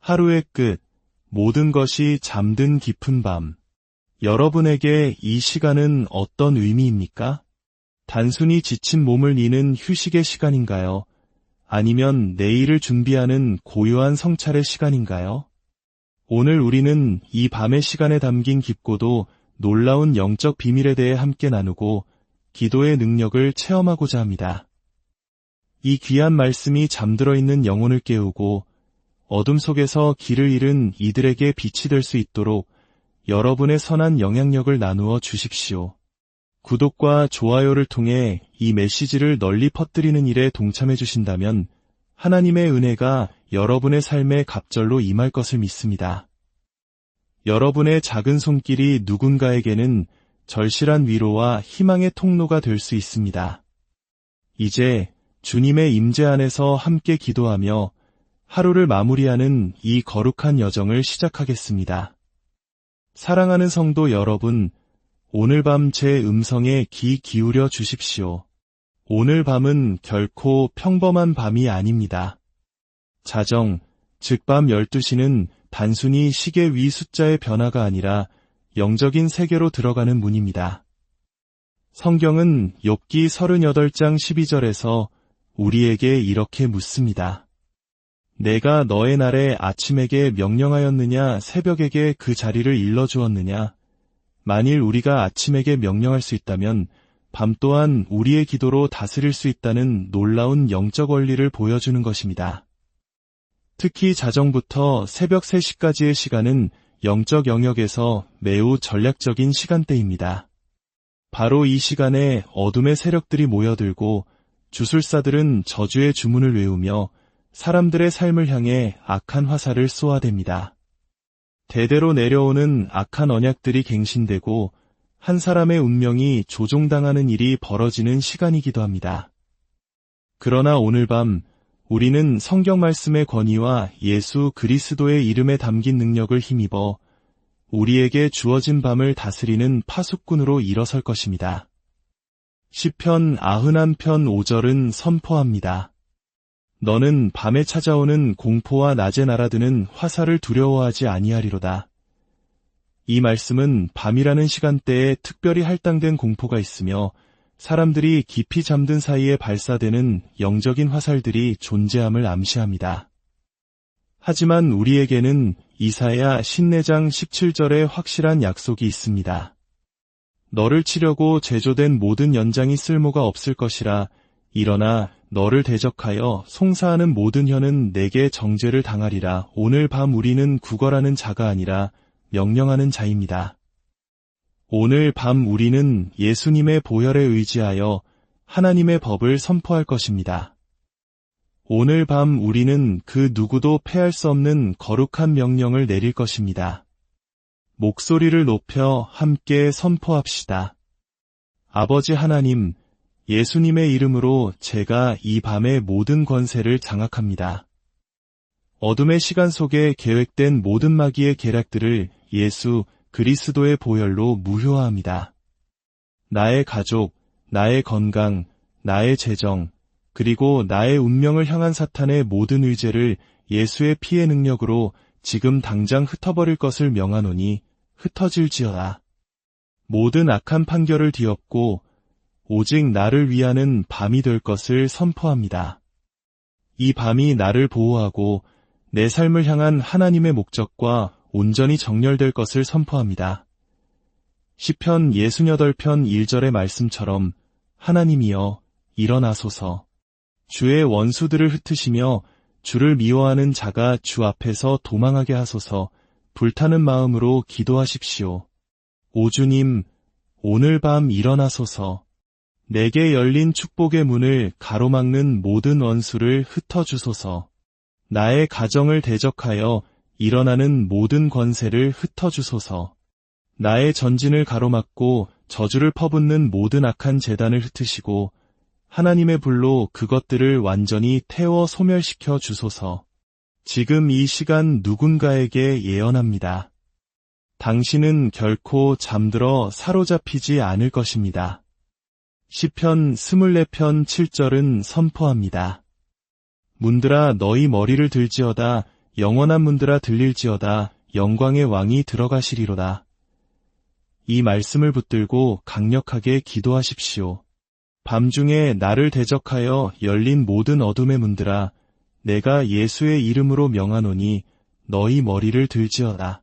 하루의 끝, 모든 것이 잠든 깊은 밤. 여러분에게 이 시간은 어떤 의미입니까? 단순히 지친 몸을 이는 휴식의 시간인가요? 아니면 내일을 준비하는 고요한 성찰의 시간인가요? 오늘 우리는 이 밤의 시간에 담긴 깊고도 놀라운 영적 비밀에 대해 함께 나누고 기도의 능력을 체험하고자 합니다. 이 귀한 말씀이 잠들어 있는 영혼을 깨우고 어둠 속에서 길을 잃은 이들에게 빛이 될 수 있도록 여러분의 선한 영향력을 나누어 주십시오. 구독과 좋아요를 통해 이 메시지를 널리 퍼뜨리는 일에 동참해 주신다면 하나님의 은혜가 여러분의 삶에 갑절로 임할 것을 믿습니다. 여러분의 작은 손길이 누군가에게는 절실한 위로와 희망의 통로가 될 수 있습니다. 이제 주님의 임재 안에서 함께 기도하며 하루를 마무리하는 이 거룩한 여정을 시작하겠습니다. 사랑하는 성도 여러분, 오늘 밤 제 음성에 귀 기울여 주십시오. 오늘 밤은 결코 평범한 밤이 아닙니다. 자정, 즉 밤 12시는 단순히 시계 위 숫자의 변화가 아니라 영적인 세계로 들어가는 문입니다. 성경은 욥기 38장 12절에서 우리에게 이렇게 묻습니다. 내가 너의 날에 아침에게 명령하였느냐 새벽에게 그 자리를 일러주었느냐. 만일 우리가 아침에게 명령할 수 있다면 밤 또한 우리의 기도로 다스릴 수 있다는 놀라운 영적 원리를 보여주는 것입니다. 특히 자정부터 새벽 3시까지의 시간은 영적 영역에서 매우 전략적인 시간대입니다. 바로 이 시간에 어둠의 세력들이 모여들고 주술사들은 저주의 주문을 외우며 사람들의 삶을 향해 악한 화살을 쏘아댑니다. 대대로 내려오는 악한 언약들이 갱신되고 한 사람의 운명이 조종당하는 일이 벌어지는 시간이기도 합니다. 그러나 오늘 밤 우리는 성경 말씀의 권위와 예수 그리스도의 이름에 담긴 능력을 힘입어 우리에게 주어진 밤을 다스리는 파수꾼으로 일어설 것입니다. 시편 91편 5절은 선포합니다. 너는 밤에 찾아오는 공포와 낮에 날아드는 화살을 두려워하지 아니하리로다. 이 말씀은 밤이라는 시간대에 특별히 할당된 공포가 있으며 사람들이 깊이 잠든 사이에 발사되는 영적인 화살들이 존재함을 암시합니다. 하지만 우리에게는 이사야 54장 17절에 확실한 약속이 있습니다. 너를 치려고 제조된 모든 연장이 쓸모가 없을 것이라. 일어나 너를 대적하여 송사하는 모든 혀는 내게 정죄를 당하리라. 오늘 밤 우리는 구걸하는 자가 아니라 명령하는 자입니다. 오늘 밤 우리는 예수님의 보혈에 의지하여 하나님의 법을 선포할 것입니다. 오늘 밤 우리는 그 누구도 패할 수 없는 거룩한 명령을 내릴 것입니다. 목소리를 높여 함께 선포합시다. 아버지 하나님, 예수님의 이름으로 제가 이 밤의 모든 권세를 장악합니다. 어둠의 시간 속에 계획된 모든 마귀의 계략들을 예수 그리스도의 보혈로 무효화합니다. 나의 가족, 나의 건강, 나의 재정, 그리고 나의 운명을 향한 사탄의 모든 의제를 예수의 피의 능력으로 지금 당장 흩어버릴 것을 명하노니 흩어질지어다. 모든 악한 판결을 뒤엎고 오직 나를 위하는 밤이 될 것을 선포합니다. 이 밤이 나를 보호하고 내 삶을 향한 하나님의 목적과 온전히 정렬될 것을 선포합니다. 시편 68편 1절의 말씀처럼 하나님이여 일어나소서. 주의 원수들을 흩으시며 주를 미워하는 자가 주 앞에서 도망하게 하소서. 불타는 마음으로 기도하십시오. 오 주님, 오늘 밤 일어나소서. 내게 열린 축복의 문을 가로막는 모든 원수를 흩어주소서. 나의 가정을 대적하여 일어나는 모든 권세를 흩어주소서. 나의 전진을 가로막고 저주를 퍼붓는 모든 악한 재단을 흩으시고 하나님의 불로 그것들을 완전히 태워 소멸시켜 주소서. 지금 이 시간 누군가에게 예언합니다. 당신은 결코 잠들어 사로잡히지 않을 것입니다. 시편 24편 7절은 선포합니다. 문들아 너희 머리를 들지어다 영원한 문들아 들릴지어다. 영광의 왕이 들어가시리로다. 이 말씀을 붙들고 강력하게 기도하십시오. 밤중에 나를 대적하여 열린 모든 어둠의 문들아, 내가 예수의 이름으로 명하노니 너희 머리를 들지어다.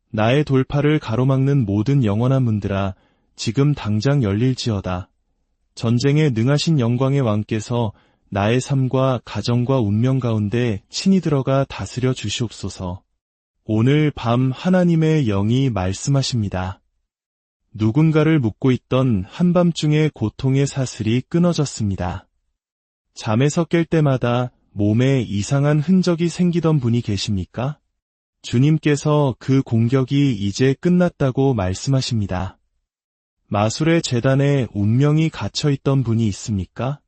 나의 돌파를 가로막는 모든 영원한 문들아, 지금 당장 열릴지어다. 전쟁에 능하신 영광의 왕께서 나의 삶과 가정과 운명 가운데 친히 들어가 다스려 주시옵소서. 오늘 밤 하나님의 영이 말씀하십니다. 누군가를 묶고 있던 한밤중의 고통의 사슬이 끊어졌습니다. 잠에서 깰 때마다 몸에 이상한 흔적이 생기던 분이 계십니까? 주님께서 그 공격이 이제 끝났다고 말씀하십니다. 마술의 제단에 운명이 갇혀있던 분이 있습니까?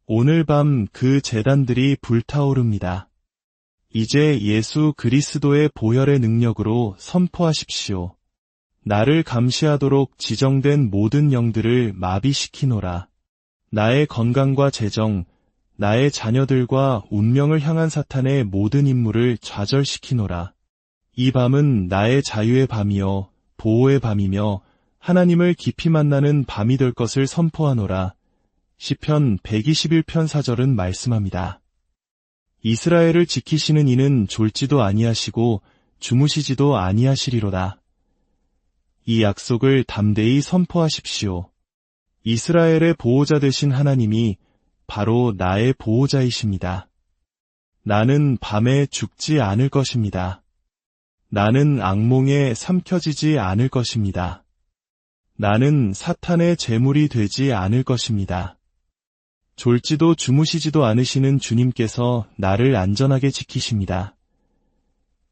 오늘 밤 그 제단들이 불타오릅니다. 이제 예수 그리스도의 보혈의 능력으로 선포하십시오. 나를 감시하도록 지정된 모든 영들을 마비시키노라. 나의 건강과 재정, 나의 자녀들과 운명을 향한 사탄의 모든 임무를 좌절시키노라. 이 밤은 나의 자유의 밤이요 보호의 밤이며 하나님을 깊이 만나는 밤이 될 것을 선포하노라. 시편 121편 4절은 말씀합니다. 이스라엘을 지키시는 이는 졸지도 아니하시고 주무시지도 아니하시리로다. 이 약속을 담대히 선포하십시오. 이스라엘의 보호자 되신 하나님이 바로 나의 보호자이십니다. 나는 밤에 죽지 않을 것입니다. 나는 악몽에 삼켜지지 않을 것입니다. 나는 사탄의 제물이 되지 않을 것입니다. 졸지도 주무시지도 않으시는 주님께서 나를 안전하게 지키십니다.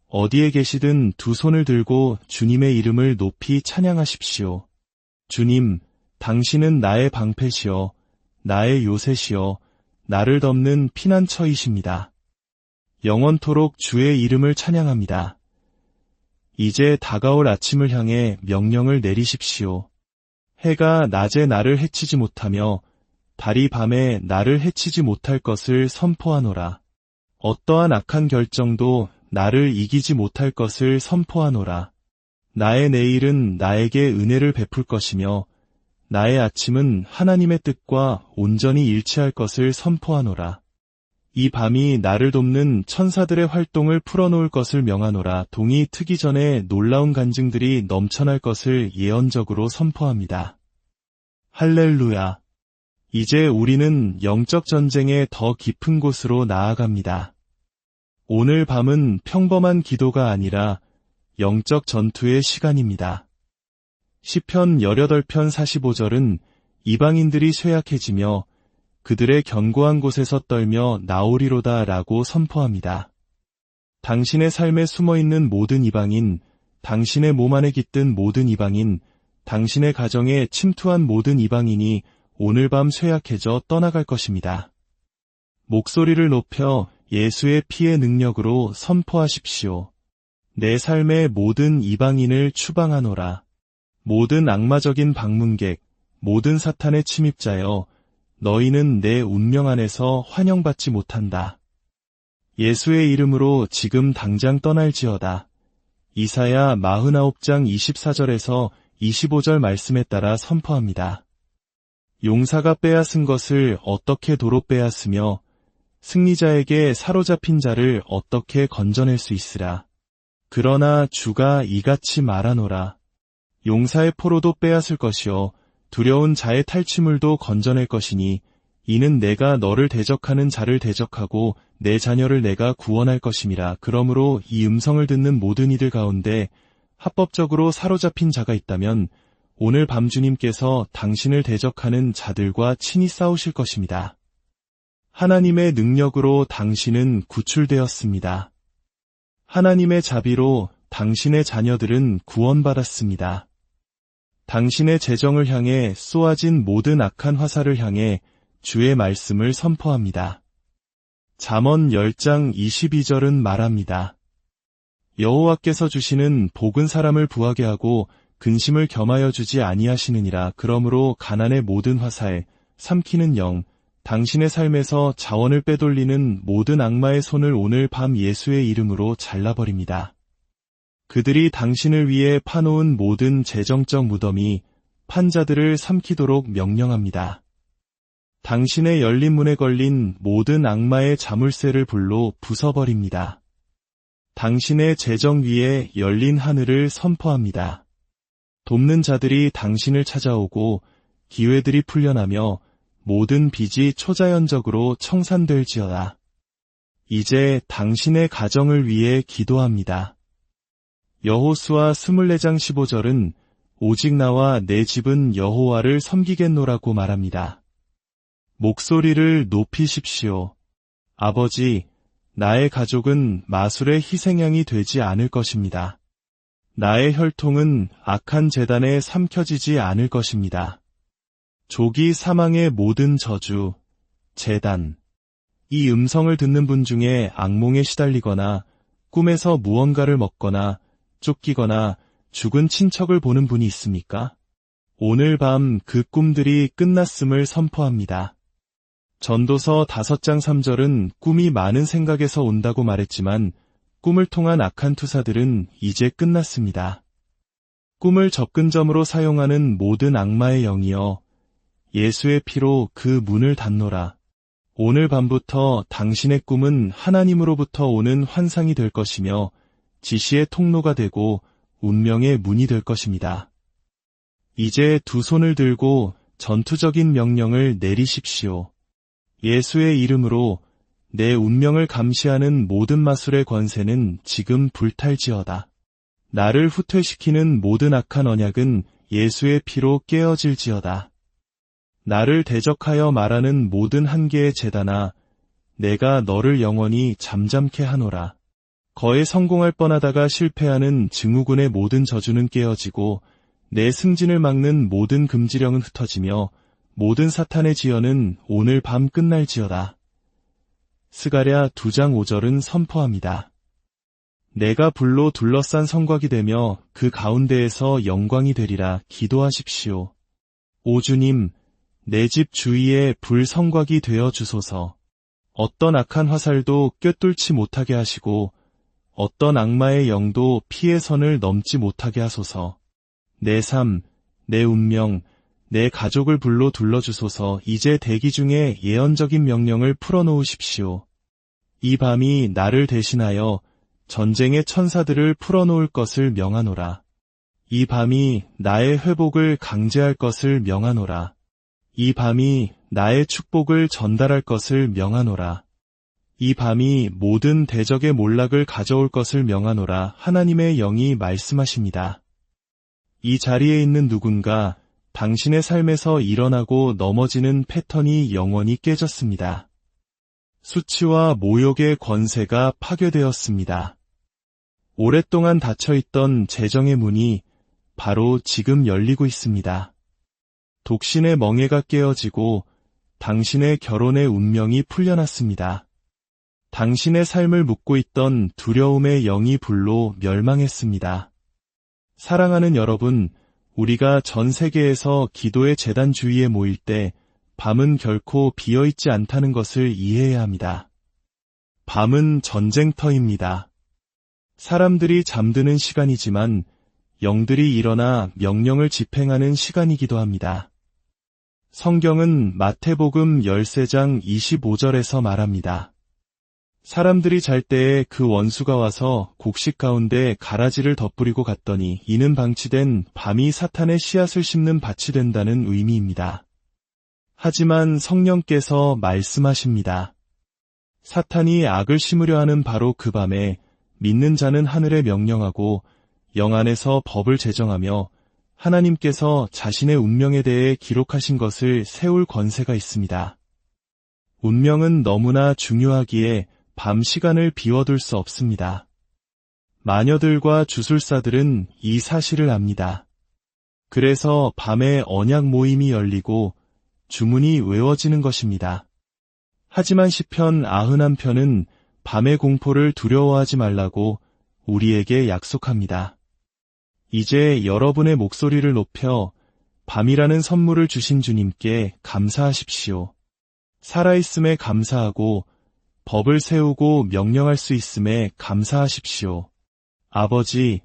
어디에 계시든 두 손을 들고 주님의 이름을 높이 찬양하십시오. 주님, 당신은 나의 방패시여, 나의 요새시여, 나를 덮는 피난처이십니다. 영원토록 주의 이름을 찬양합니다. 이제 다가올 아침을 향해 명령을 내리십시오. 해가 낮에 나를 해치지 못하며 달이 밤에 나를 해치지 못할 것을 선포하노라. 어떠한 악한 결정도 나를 이기지 못할 것을 선포하노라. 나의 내일은 나에게 은혜를 베풀 것이며 나의 아침은 하나님의 뜻과 온전히 일치할 것을 선포하노라. 이 밤이 나를 돕는 천사들의 활동을 풀어놓을 것을 명하노라. 동이 트기 전에 놀라운 간증들이 넘쳐날 것을 예언적으로 선포합니다. 할렐루야. 이제 우리는 영적 전쟁의 더 깊은 곳으로 나아갑니다. 오늘 밤은 평범한 기도가 아니라 영적 전투의 시간입니다. 시편 18편 45절은 이방인들이 쇠약해지며 그들의 견고한 곳에서 떨며 나오리로다 라고 선포합니다. 당신의 삶에 숨어있는 모든 이방인, 당신의 몸 안에 깃든 모든 이방인, 당신의 가정에 침투한 모든 이방인이 오늘 밤 쇠약해져 떠나갈 것입니다. 목소리를 높여 예수의 피의 능력으로 선포하십시오. 내 삶의 모든 이방인을 추방하노라. 모든 악마적인 방문객, 모든 사탄의 침입자여, 너희는 내 운명 안에서 환영받지 못한다. 예수의 이름으로 지금 당장 떠날지어다. 이사야 49장 24절에서 25절 말씀에 따라 선포합니다. 용사가 빼앗은 것을 어떻게 도로 빼앗으며 승리자에게 사로잡힌 자를 어떻게 건져낼 수 있으라. 그러나 주가 이같이 말하노라. 용사의 포로도 빼앗을 것이요 두려운 자의 탈취물도 건져낼 것이니 이는 내가 너를 대적하는 자를 대적하고 내 자녀를 내가 구원할 것임이라. 그러므로 이 음성을 듣는 모든 이들 가운데 합법적으로 사로잡힌 자가 있다면 오늘 밤 주님께서 당신을 대적하는 자들과 친히 싸우실 것입니다. 하나님의 능력으로 당신은 구출되었습니다. 하나님의 자비로 당신의 자녀들은 구원받았습니다. 당신의 재정을 향해 쏘아진 모든 악한 화살을 향해 주의 말씀을 선포합니다. 잠언 10장 22절은 말합니다. 여호와께서 주시는 복은 사람을 부하게 하고 근심을 겸하여 주지 아니하시느니라. 그러므로 가난의 모든 화살, 삼키는 영, 당신의 삶에서 자원을 빼돌리는 모든 악마의 손을 오늘 밤 예수의 이름으로 잘라버립니다. 그들이 당신을 위해 파놓은 모든 재정적 무덤이 판자들을 삼키도록 명령합니다. 당신의 열린 문에 걸린 모든 악마의 자물쇠를 불로 부숴버립니다. 당신의 재정 위에 열린 하늘을 선포합니다. 돕는 자들이 당신을 찾아오고 기회들이 풀려나며 모든 빚이 초자연적으로 청산될지어다. 이제 당신의 가정을 위해 기도합니다. 여호수아 24장 15절은 오직 나와 내 집은 여호와를 섬기겠노라고 말합니다. 목소리를 높이십시오. 아버지, 나의 가족은 마술의 희생양이 되지 않을 것입니다. 나의 혈통은 악한 재단에 삼켜지지 않을 것입니다. 조기 사망의 모든 저주, 재단. 이 음성을 듣는 분 중에 악몽에 시달리거나 꿈에서 무언가를 먹거나 쫓기거나 죽은 친척을 보는 분이 있습니까? 오늘 밤 그 꿈들이 끝났음을 선포합니다. 전도서 5장 3절은 꿈이 많은 생각에서 온다고 말했지만 꿈을 통한 악한 투사들은 이제 끝났습니다. 꿈을 접근점으로 사용하는 모든 악마의 영이여, 예수의 피로 그 문을 닫노라. 오늘 밤부터 당신의 꿈은 하나님으로부터 오는 환상이 될 것이며 지시의 통로가 되고 운명의 문이 될 것입니다. 이제 두 손을 들고 전투적인 명령을 내리십시오. 예수의 이름으로 내 운명을 감시하는 모든 마술의 권세는 지금 불탈지어다. 나를 후퇴시키는 모든 악한 언약은 예수의 피로 깨어질지어다. 나를 대적하여 말하는 모든 한계의 재단아, 내가 너를 영원히 잠잠케 하노라. 거에 성공할 뻔하다가 실패하는 증후군의 모든 저주는 깨어지고 내 승진을 막는 모든 금지령은 흩어지며 모든 사탄의 지연은 오늘 밤 끝날지어다. 스가랴 2장 5절은 선포합니다. 내가 불로 둘러싼 성곽이 되며 그 가운데에서 영광이 되리라. 기도하십시오. 오 주님, 내 집 주위에 불 성곽이 되어 주소서. 어떤 악한 화살도 꿰뚫지 못하게 하시고 어떤 악마의 영도 피의 선을 넘지 못하게 하소서. 내 삶, 내 운명, 내 가족을 불로 둘러주소서. 이제 대기 중에 예언적인 명령을 풀어놓으십시오. 이 밤이 나를 대신하여 전쟁의 천사들을 풀어놓을 것을 명하노라. 이 밤이 나의 회복을 강제할 것을 명하노라. 이 밤이 나의 축복을 전달할 것을 명하노라. 이 밤이 모든 대적의 몰락을 가져올 것을 명하노라. 하나님의 영이 말씀하십니다. 이 자리에 있는 누군가 당신의 삶에서 일어나고 넘어지는 패턴이 영원히 깨졌습니다. 수치와 모욕의 권세가 파괴되었습니다. 오랫동안 닫혀있던 재정의 문이 바로 지금 열리고 있습니다. 독신의 멍에가 깨어지고 당신의 결혼의 운명이 풀려났습니다. 당신의 삶을 묶고 있던 두려움의 영이 불로 멸망했습니다. 사랑하는 여러분, 우리가 전 세계에서 기도의 제단 주위에 모일 때 밤은 결코 비어있지 않다는 것을 이해해야 합니다. 밤은 전쟁터입니다. 사람들이 잠드는 시간이지만 영들이 일어나 명령을 집행하는 시간이기도 합니다. 성경은 마태복음 13장 25절에서 말합니다. 사람들이 잘 때에 그 원수가 와서 곡식 가운데 가라지를 덧뿌리고 갔더니 이는 방치된 밤이 사탄의 씨앗을 심는 밭이 된다는 의미입니다. 하지만 성령께서 말씀하십니다. 사탄이 악을 심으려 하는 바로 그 밤에 믿는 자는 하늘에 명령하고 영 안에서 법을 제정하며 하나님께서 자신의 운명에 대해 기록하신 것을 세울 권세가 있습니다. 운명은 너무나 중요하기에 밤 시간을 비워둘 수 없습니다. 마녀들과 주술사들은 이 사실을 압니다. 그래서 밤에 언약 모임이 열리고 주문이 외워지는 것입니다. 하지만 시편 91편은 밤의 공포를 두려워하지 말라고 우리에게 약속합니다. 이제 여러분의 목소리를 높여 밤이라는 선물을 주신 주님께 감사하십시오. 살아있음에 감사하고 법을 세우고 명령할 수 있음에 감사하십시오. 아버지,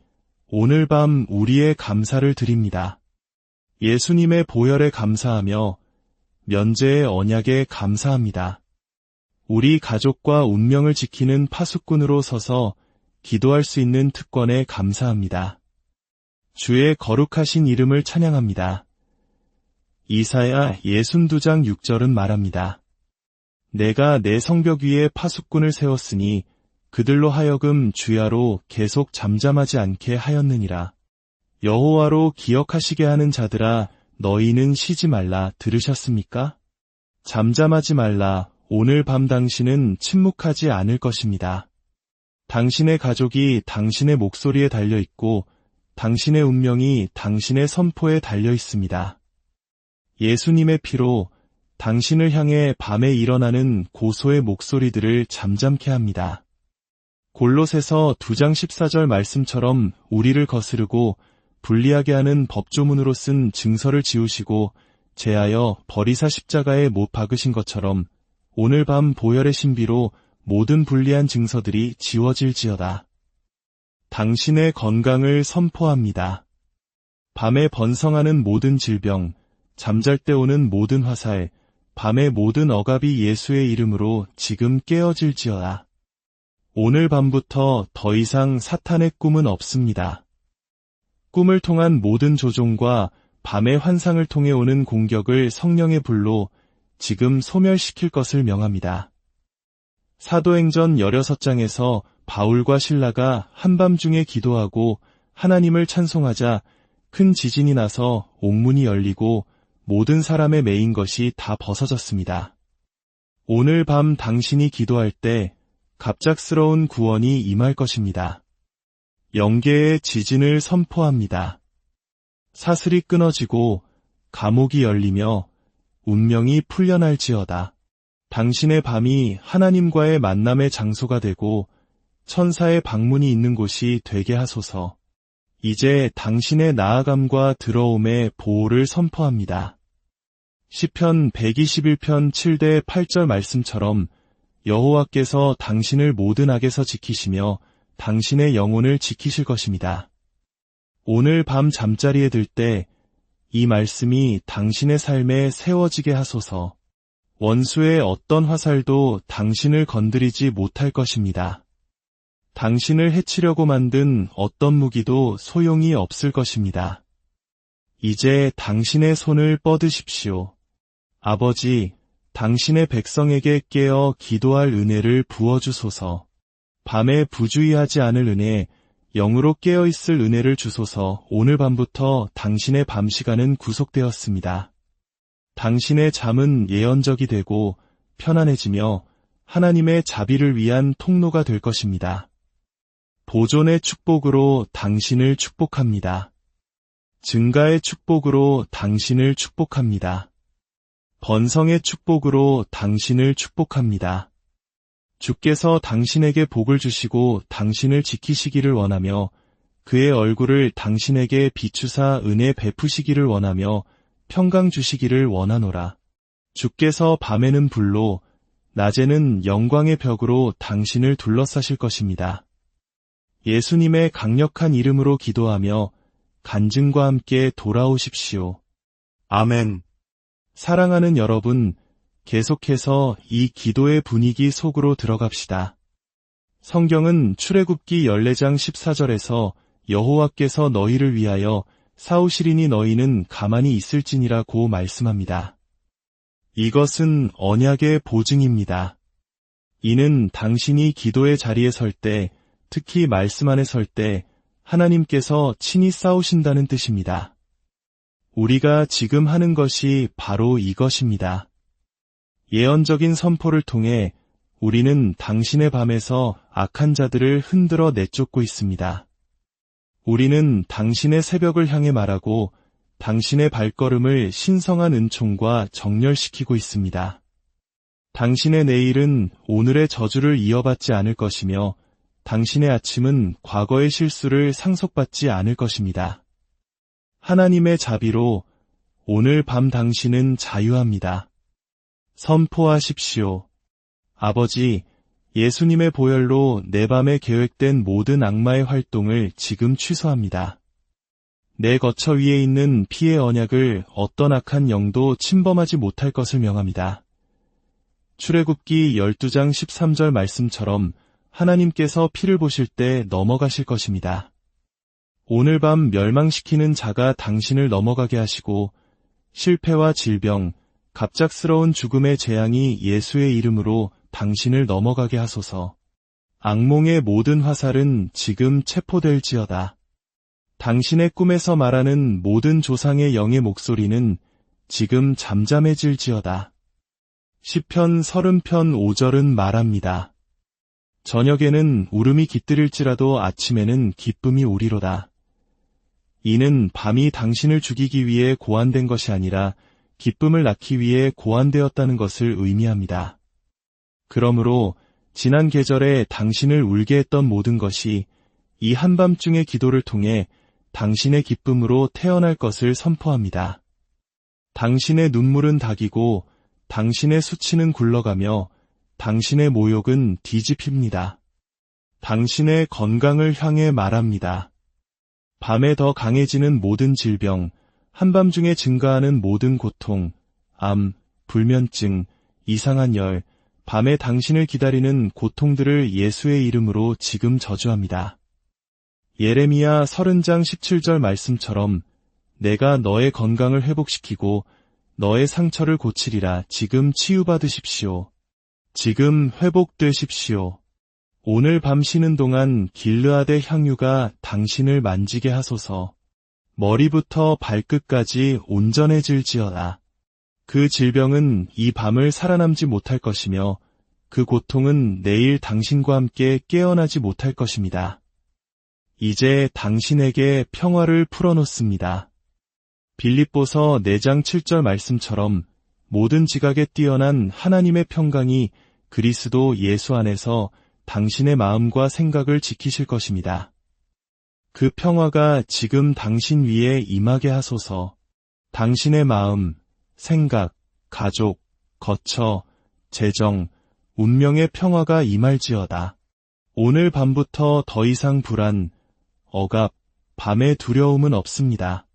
오늘 밤 우리의 감사를 드립니다. 예수님의 보혈에 감사하며 면제의 언약에 감사합니다. 우리 가족과 운명을 지키는 파수꾼으로 서서 기도할 수 있는 특권에 감사합니다. 주의 거룩하신 이름을 찬양합니다. 이사야 62장 6절은 말합니다. 내가 내 성벽 위에 파수꾼을 세웠으니 그들로 하여금 주야로 계속 잠잠하지 않게 하였느니라. 여호와로 기억하시게 하는 자들아, 너희는 쉬지 말라. 들으셨습니까? 잠잠하지 말라. 오늘 밤 당신은 침묵하지 않을 것입니다. 당신의 가족이 당신의 목소리에 달려 있고 당신의 운명이 당신의 선포에 달려 있습니다. 예수님의 피로 당신을 향해 밤에 일어나는 고소의 목소리들을 잠잠케 합니다. 골로새서 2장 14절 말씀처럼 우리를 거스르고 불리하게 하는 법조문으로 쓴 증서를 지우시고 제하여 버리사 십자가에 못 박으신 것처럼 오늘 밤 보혈의 신비로 모든 불리한 증서들이 지워질지어다. 당신의 건강을 선포합니다. 밤에 번성하는 모든 질병, 잠잘 때 오는 모든 화살, 밤의 모든 억압이 예수의 이름으로 지금 깨어질지어다. 오늘 밤부터 더 이상 사탄의 꿈은 없습니다. 꿈을 통한 모든 조종과 밤의 환상을 통해 오는 공격을 성령의 불로 지금 소멸시킬 것을 명합니다. 사도행전 16장에서 바울과 실라가 한밤중에 기도하고 하나님을 찬송하자 큰 지진이 나서 옥문이 열리고 모든 사람의 매인 것이 다 벗어졌습니다. 오늘 밤 당신이 기도할 때 갑작스러운 구원이 임할 것입니다. 영계의 지진을 선포합니다. 사슬이 끊어지고 감옥이 열리며 운명이 풀려날지어다. 당신의 밤이 하나님과의 만남의 장소가 되고 천사의 방문이 있는 곳이 되게 하소서. 이제 당신의 나아감과 들어옴의 보호를 선포합니다. 시편 121편 7대 8절 말씀처럼 여호와께서 당신을 모든 악에서 지키시며 당신의 영혼을 지키실 것입니다. 오늘 밤 잠자리에 들 때 이 말씀이 당신의 삶에 세워지게 하소서. 원수의 어떤 화살도 당신을 건드리지 못할 것입니다. 당신을 해치려고 만든 어떤 무기도 소용이 없을 것입니다. 이제 당신의 손을 뻗으십시오. 아버지, 당신의 백성에게 깨어 기도할 은혜를 부어주소서. 밤에 부주의하지 않을 은혜, 영으로 깨어있을 은혜를 주소서. 오늘 밤부터 당신의 밤 시간은 구속되었습니다. 당신의 잠은 예언적이 되고 편안해지며 하나님의 자비를 위한 통로가 될 것입니다. 보존의 축복으로 당신을 축복합니다. 증가의 축복으로 당신을 축복합니다. 번성의 축복으로 당신을 축복합니다. 주께서 당신에게 복을 주시고 당신을 지키시기를 원하며 그의 얼굴을 당신에게 비추사 은혜 베푸시기를 원하며 평강 주시기를 원하노라. 주께서 밤에는 불로 낮에는 영광의 벽으로 당신을 둘러싸실 것입니다. 예수님의 강력한 이름으로 기도하며 간증과 함께 돌아오십시오. 아멘. 사랑하는 여러분, 계속해서 이 기도의 분위기 속으로 들어갑시다. 성경은 출애굽기 14장 14절에서 여호와께서 너희를 위하여 싸우시리니 너희는 가만히 있을지니라고 말씀합니다. 이것은 언약의 보증입니다. 이는 당신이 기도의 자리에 설 때, 특히 말씀 안에 설 때 하나님께서 친히 싸우신다는 뜻입니다. 우리가 지금 하는 것이 바로 이것입니다. 예언적인 선포를 통해 우리는 당신의 밤에서 악한 자들을 흔들어 내쫓고 있습니다. 우리는 당신의 새벽을 향해 말하고 당신의 발걸음을 신성한 은총과 정렬시키고 있습니다. 당신의 내일은 오늘의 저주를 이어받지 않을 것이며 당신의 아침은 과거의 실수를 상속받지 않을 것입니다. 하나님의 자비로 오늘 밤 당신은 자유합니다. 선포하십시오. 아버지, 예수님의 보혈로 내 밤에 계획된 모든 악마의 활동을 지금 취소합니다. 내 거처 위에 있는 피의 언약을 어떤 악한 영도 침범하지 못할 것을 명합니다. 출애굽기 12장 13절 말씀처럼 하나님께서 피를 보실 때 넘어가실 것입니다. 오늘 밤 멸망시키는 자가 당신을 넘어가게 하시고 실패와 질병, 갑작스러운 죽음의 재앙이 예수의 이름으로 당신을 넘어가게 하소서. 악몽의 모든 화살은 지금 체포될지어다. 당신의 꿈에서 말하는 모든 조상의 영의 목소리는 지금 잠잠해질지어다. 시편 30편 5절은 말합니다. 저녁에는 울음이 깃들일지라도 아침에는 기쁨이 오리로다. 이는 밤이 당신을 죽이기 위해 고안된 것이 아니라 기쁨을 낳기 위해 고안되었다는 것을 의미합니다. 그러므로 지난 계절에 당신을 울게 했던 모든 것이 이 한밤중의 기도를 통해 당신의 기쁨으로 태어날 것을 선포합니다. 당신의 눈물은 닥이고 당신의 수치는 굴러가며 당신의 모욕은 뒤집힙니다. 당신의 건강을 향해 말합니다. 밤에 더 강해지는 모든 질병, 한밤중에 증가하는 모든 고통, 암, 불면증, 이상한 열, 밤에 당신을 기다리는 고통들을 예수의 이름으로 지금 저주합니다. 예레미야 30장 17절 말씀처럼 내가 너의 건강을 회복시키고 너의 상처를 고치리라. 지금 치유받으십시오. 지금 회복되십시오. 오늘 밤 쉬는 동안 길르앗의 향유가 당신을 만지게 하소서. 머리부터 발끝까지 온전해질지어다. 그 질병은 이 밤을 살아남지 못할 것이며 그 고통은 내일 당신과 함께 깨어나지 못할 것입니다. 이제 당신에게 평화를 풀어놓습니다. 빌립보서 4장 7절 말씀처럼 모든 지각에 뛰어난 하나님의 평강이 그리스도 예수 안에서 당신의 마음과 생각을 지키실 것입니다. 그 평화가 지금 당신 위에 임하게 하소서. 당신의 마음, 생각, 가족, 거처, 재정, 운명의 평화가 임할지어다. 오늘 밤부터 더 이상 불안, 억압, 밤의 두려움은 없습니다.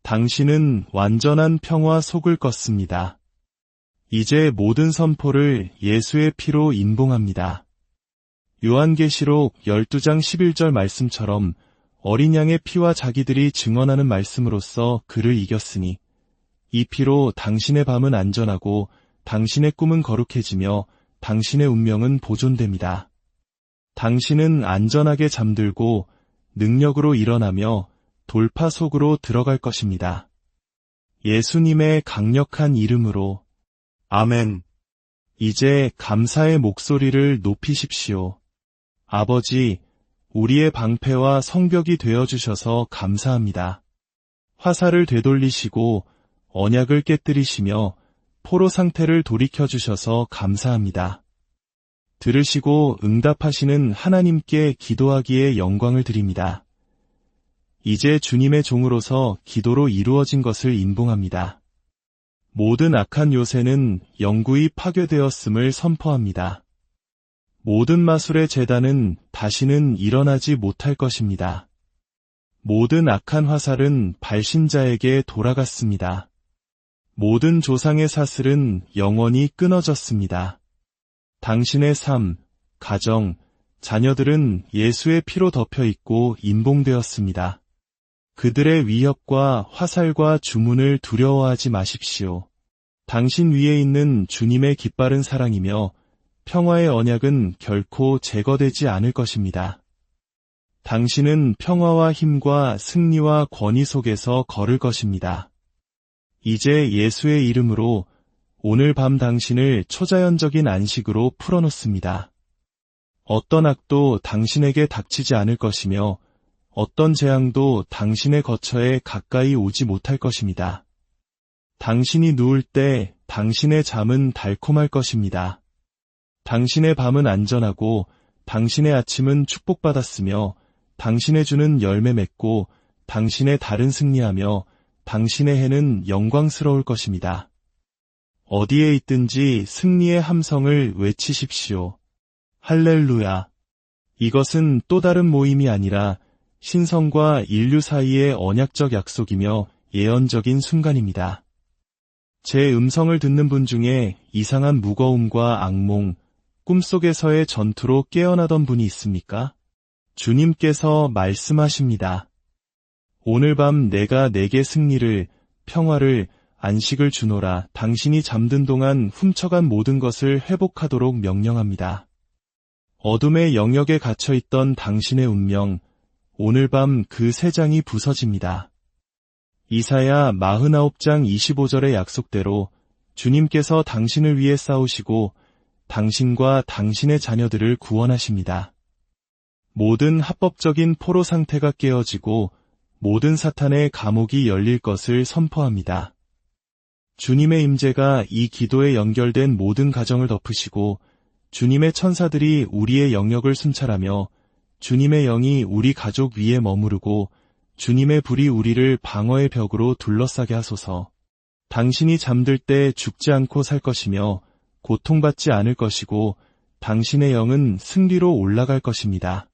당신은 완전한 평화 속을 껐습니다. 이제 모든 선포를 예수의 피로 임봉합니다. 요한계시록 12장 11절 말씀처럼 어린 양의 피와 자기들이 증언하는 말씀으로써 그를 이겼으니 이 피로 당신의 밤은 안전하고 당신의 꿈은 거룩해지며 당신의 운명은 보존됩니다. 당신은 안전하게 잠들고 능력으로 일어나며 돌파 속으로 들어갈 것입니다. 예수님의 강력한 이름으로 아멘. 이제 감사의 목소리를 높이십시오. 아버지, 우리의 방패와 성벽이 되어주셔서 감사합니다. 화살을 되돌리시고 언약을 깨뜨리시며 포로 상태를 돌이켜주셔서 감사합니다. 들으시고 응답하시는 하나님께 기도하기에 영광을 드립니다. 이제 주님의 종으로서 기도로 이루어진 것을 인봉합니다. 모든 악한 요새는 영구히 파괴되었음을 선포합니다. 모든 마술의 재단은 다시는 일어나지 못할 것입니다. 모든 악한 화살은 발신자에게 돌아갔습니다. 모든 조상의 사슬은 영원히 끊어졌습니다. 당신의 삶, 가정, 자녀들은 예수의 피로 덮여 있고 인봉되었습니다. 그들의 위협과 화살과 주문을 두려워하지 마십시오. 당신 위에 있는 주님의 깃바른 사랑이며 평화의 언약은 결코 제거되지 않을 것입니다. 당신은 평화와 힘과 승리와 권위 속에서 걸을 것입니다. 이제 예수의 이름으로 오늘 밤 당신을 초자연적인 안식으로 풀어놓습니다. 어떤 악도 당신에게 닥치지 않을 것이며 어떤 재앙도 당신의 거처에 가까이 오지 못할 것입니다. 당신이 누울 때 당신의 잠은 달콤할 것입니다. 당신의 밤은 안전하고 당신의 아침은 축복받았으며 당신의 주는 열매 맺고 당신의 달은 승리하며 당신의 해는 영광스러울 것입니다. 어디에 있든지 승리의 함성을 외치십시오. 할렐루야. 이것은 또 다른 모임이 아니라 신성과 인류 사이의 언약적 약속이며 예언적인 순간입니다. 제 음성을 듣는 분 중에 이상한 무거움과 악몽, 꿈속에서의 전투로 깨어나던 분이 있습니까? 주님께서 말씀하십니다. 오늘 밤 내가 내게 승리를, 평화를, 안식을 주노라. 당신이 잠든 동안 훔쳐간 모든 것을 회복하도록 명령합니다. 어둠의 영역에 갇혀있던 당신의 운명, 오늘 밤 그 세 장이 부서집니다. 이사야 49장 25절의 약속대로 주님께서 당신을 위해 싸우시고 당신과 당신의 자녀들을 구원하십니다. 모든 합법적인 포로 상태가 깨어지고 모든 사탄의 감옥이 열릴 것을 선포합니다. 주님의 임재가 이 기도에 연결된 모든 가정을 덮으시고 주님의 천사들이 우리의 영역을 순찰하며 주님의 영이 우리 가족 위에 머무르고 주님의 불이 우리를 방어의 벽으로 둘러싸게 하소서. 당신이 잠들 때 죽지 않고 살 것이며 고통받지 않을 것이고 당신의 영은 승리로 올라갈 것입니다.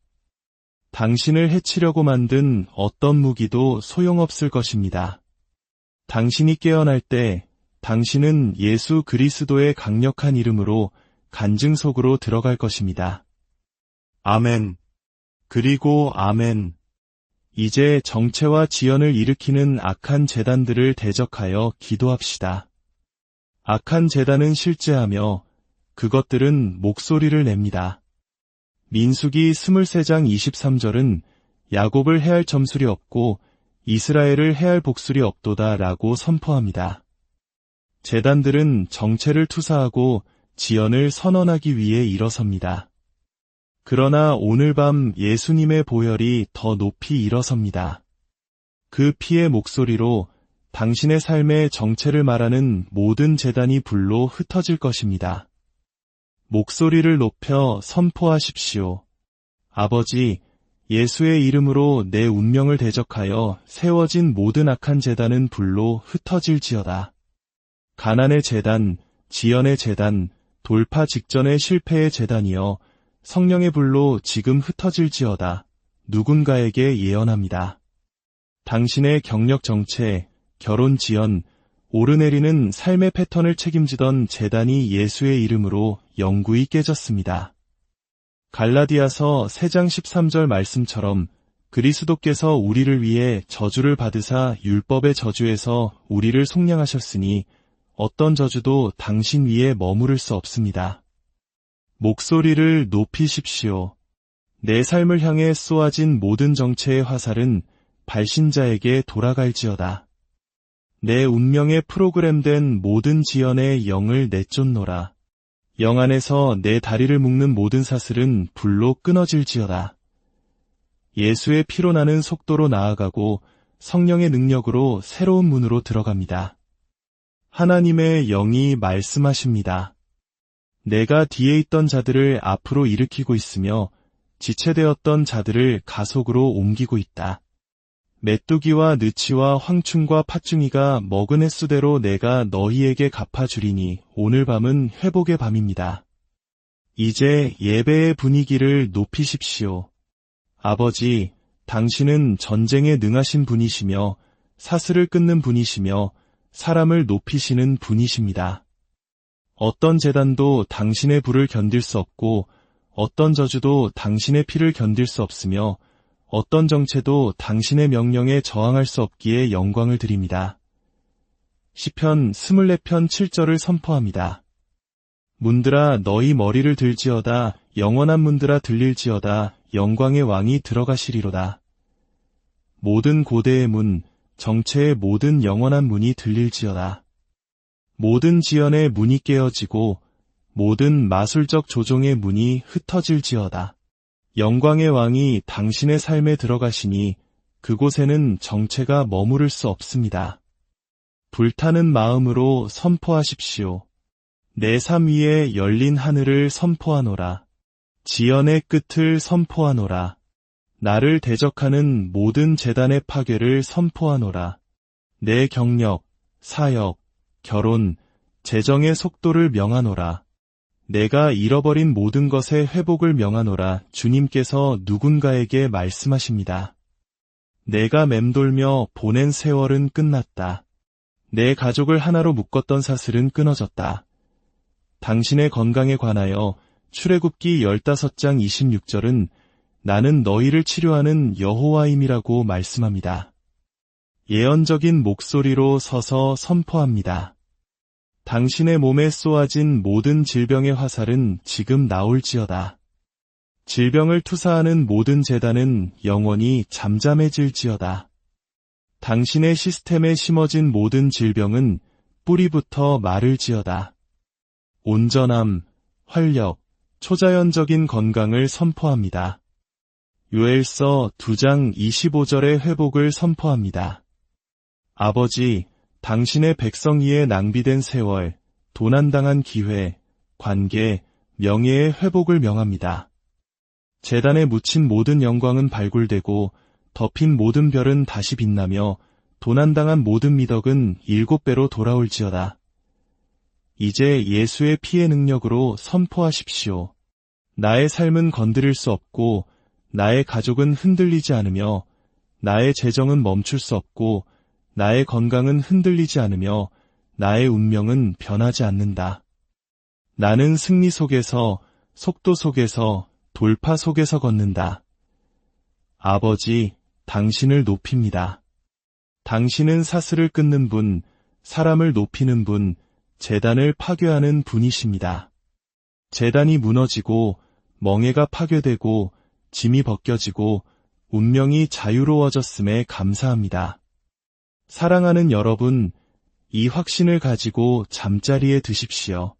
당신을 해치려고 만든 어떤 무기도 소용없을 것입니다. 당신이 깨어날 때 당신은 예수 그리스도의 강력한 이름으로 간증 속으로 들어갈 것입니다. 아멘. 그리고 아멘. 이제 정체와 지연을 일으키는 악한 재단들을 대적하여 기도합시다. 악한 재단은 실제하며 그것들은 목소리를 냅니다. 민수기 23장 23절은 야곱을 해할 점술이 없고 이스라엘을 해할 복술이 없도다 라고 선포합니다. 재단들은 정체를 투사하고 지연을 선언하기 위해 일어섭니다. 그러나 오늘 밤 예수님의 보혈이 더 높이 일어섭니다. 그 피의 목소리로 당신의 삶의 정체를 말하는 모든 재단이 불로 흩어질 것입니다. 목소리를 높여 선포하십시오. 아버지, 예수의 이름으로 내 운명을 대적하여 세워진 모든 악한 재단은 불로 흩어질지어다. 가난의 재단, 지연의 재단, 돌파 직전의 실패의 재단이여 성령의 불로 지금 흩어질지어다. 누군가에게 예언합니다. 당신의 경력 정체, 결혼 지연, 오르내리는 삶의 패턴을 책임지던 재단이 예수의 이름으로 영구히 깨졌습니다. 갈라디아서 3장 13절 말씀처럼 그리스도께서 우리를 위해 저주를 받으사 율법의 저주에서 우리를 속량하셨으니 어떤 저주도 당신 위에 머무를 수 없습니다. 목소리를 높이십시오. 내 삶을 향해 쏘아진 모든 정체의 화살은 발신자에게 돌아갈지어다. 내 운명에 프로그램된 모든 지연의 영을 내쫓노라. 영 안에서 내 다리를 묶는 모든 사슬은 불로 끊어질지어다. 예수의 피로 나는 속도로 나아가고 성령의 능력으로 새로운 문으로 들어갑니다. 하나님의 영이 말씀하십니다. 내가 뒤에 있던 자들을 앞으로 일으키고 있으며 지체되었던 자들을 가속으로 옮기고 있다. 메뚜기와 느치와 황충과 팥중이가 먹은 횟수대로 내가 너희에게 갚아주리니 오늘 밤은 회복의 밤입니다. 이제 예배의 분위기를 높이십시오. 아버지, 당신은 전쟁에 능하신 분이시며 사슬을 끊는 분이시며 사람을 높이시는 분이십니다. 어떤 재단도 당신의 불을 견딜 수 없고 어떤 저주도 당신의 피를 견딜 수 없으며 어떤 정체도 당신의 명령에 저항할 수 없기에 영광을 드립니다. 시편 24편 7절을 선포합니다. 문들아 너희 머리를 들지어다. 영원한 문들아 들릴지어다. 영광의 왕이 들어가시리로다. 모든 고대의 문, 정체의 모든 영원한 문이 들릴지어다. 모든 지연의 문이 깨어지고 모든 마술적 조종의 문이 흩어질지어다. 영광의 왕이 당신의 삶에 들어가시니 그곳에는 정체가 머무를 수 없습니다. 불타는 마음으로 선포하십시오. 내 삶 위에 열린 하늘을 선포하노라. 지연의 끝을 선포하노라. 나를 대적하는 모든 재단의 파괴를 선포하노라. 내 경력, 사역, 결혼, 재정의 속도를 명하노라. 내가 잃어버린 모든 것의 회복을 명하노라. 주님께서 누군가에게 말씀하십니다. 내가 맴돌며 보낸 세월은 끝났다. 내 가족을 하나로 묶었던 사슬은 끊어졌다. 당신의 건강에 관하여 출애굽기 15장 26절은 나는 너희를 치료하는 여호와임이라고 말씀합니다. 예언적인 목소리로 서서 선포합니다. 당신의 몸에 쏘아진 모든 질병의 화살은 지금 나올지어다. 질병을 투사하는 모든 재단은 영원히 잠잠해질지어다. 당신의 시스템에 심어진 모든 질병은 뿌리부터 마를지어다. 온전함, 활력, 초자연적인 건강을 선포합니다. 요엘서 2장 25절의 회복을 선포합니다. 아버지, 당신의 백성 위에 낭비된 세월, 도난당한 기회, 관계, 명예의 회복을 명합니다. 재단에 묻힌 모든 영광은 발굴되고 덮인 모든 별은 다시 빛나며 도난당한 모든 미덕은 7배로 돌아올지어다. 이제 예수의 피의 능력으로 선포하십시오. 나의 삶은 건드릴 수 없고 나의 가족은 흔들리지 않으며 나의 재정은 멈출 수 없고 나의 건강은 흔들리지 않으며 나의 운명은 변하지 않는다. 나는 승리 속에서, 속도 속에서, 돌파 속에서 걷는다. 아버지, 당신을 높입니다. 당신은 사슬을 끊는 분, 사람을 높이는 분, 재단을 파괴하는 분이십니다. 재단이 무너지고 멍에가 파괴되고 짐이 벗겨지고 운명이 자유로워졌음에 감사합니다. 사랑하는 여러분, 이 확신을 가지고 잠자리에 드십시오.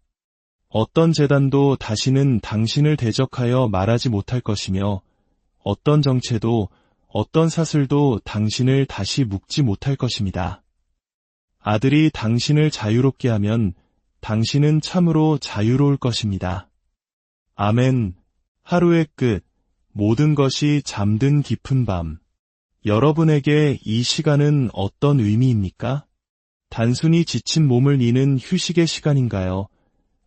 어떤 재단도 다시는 당신을 대적하여 말하지 못할 것이며 어떤 정체도 어떤 사슬도 당신을 다시 묶지 못할 것입니다. 아들이 당신을 자유롭게 하면 당신은 참으로 자유로울 것입니다. 아멘. 하루의 끝. 모든 것이 잠든 깊은 밤. 여러분에게 이 시간은 어떤 의미입니까? 단순히 지친 몸을 이는 휴식의 시간인가요?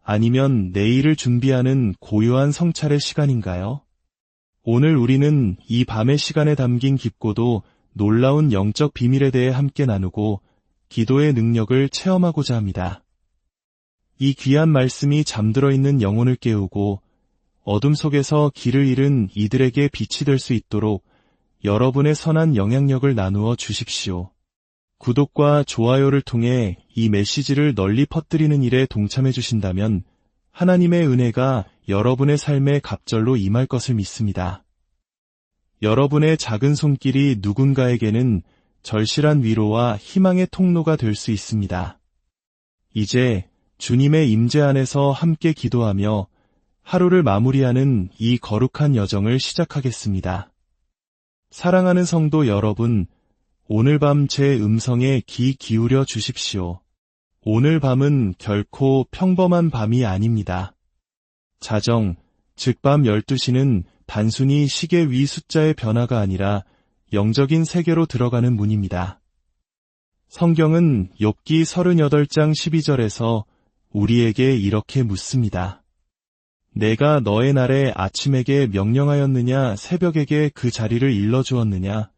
아니면 내일을 준비하는 고요한 성찰의 시간인가요? 오늘 우리는 이 밤의 시간에 담긴 깊고도 놀라운 영적 비밀에 대해 함께 나누고 기도의 능력을 체험하고자 합니다. 이 귀한 말씀이 잠들어 있는 영혼을 깨우고 어둠 속에서 길을 잃은 이들에게 빛이 될 수 있도록 여러분의 선한 영향력을 나누어 주십시오. 구독과 좋아요를 통해 이 메시지를 널리 퍼뜨리는 일에 동참해 주신다면 하나님의 은혜가 여러분의 삶에 갑절로 임할 것을 믿습니다. 여러분의 작은 손길이 누군가에게는 절실한 위로와 희망의 통로가 될 수 있습니다. 이제 주님의 임재 안에서 함께 기도하며 하루를 마무리하는 이 거룩한 여정을 시작하겠습니다. 사랑하는 성도 여러분, 오늘 밤 제 음성에 귀 기울여 주십시오. 오늘 밤은 결코 평범한 밤이 아닙니다. 자정, 즉 밤 12시는 단순히 시계 위 숫자의 변화가 아니라 영적인 세계로 들어가는 문입니다. 성경은 욥기 38장 12절에서 우리에게 이렇게 묻습니다. 내가 너의 날에 아침에게 명령하였느냐 새벽에게 그 자리를 일러주었느냐.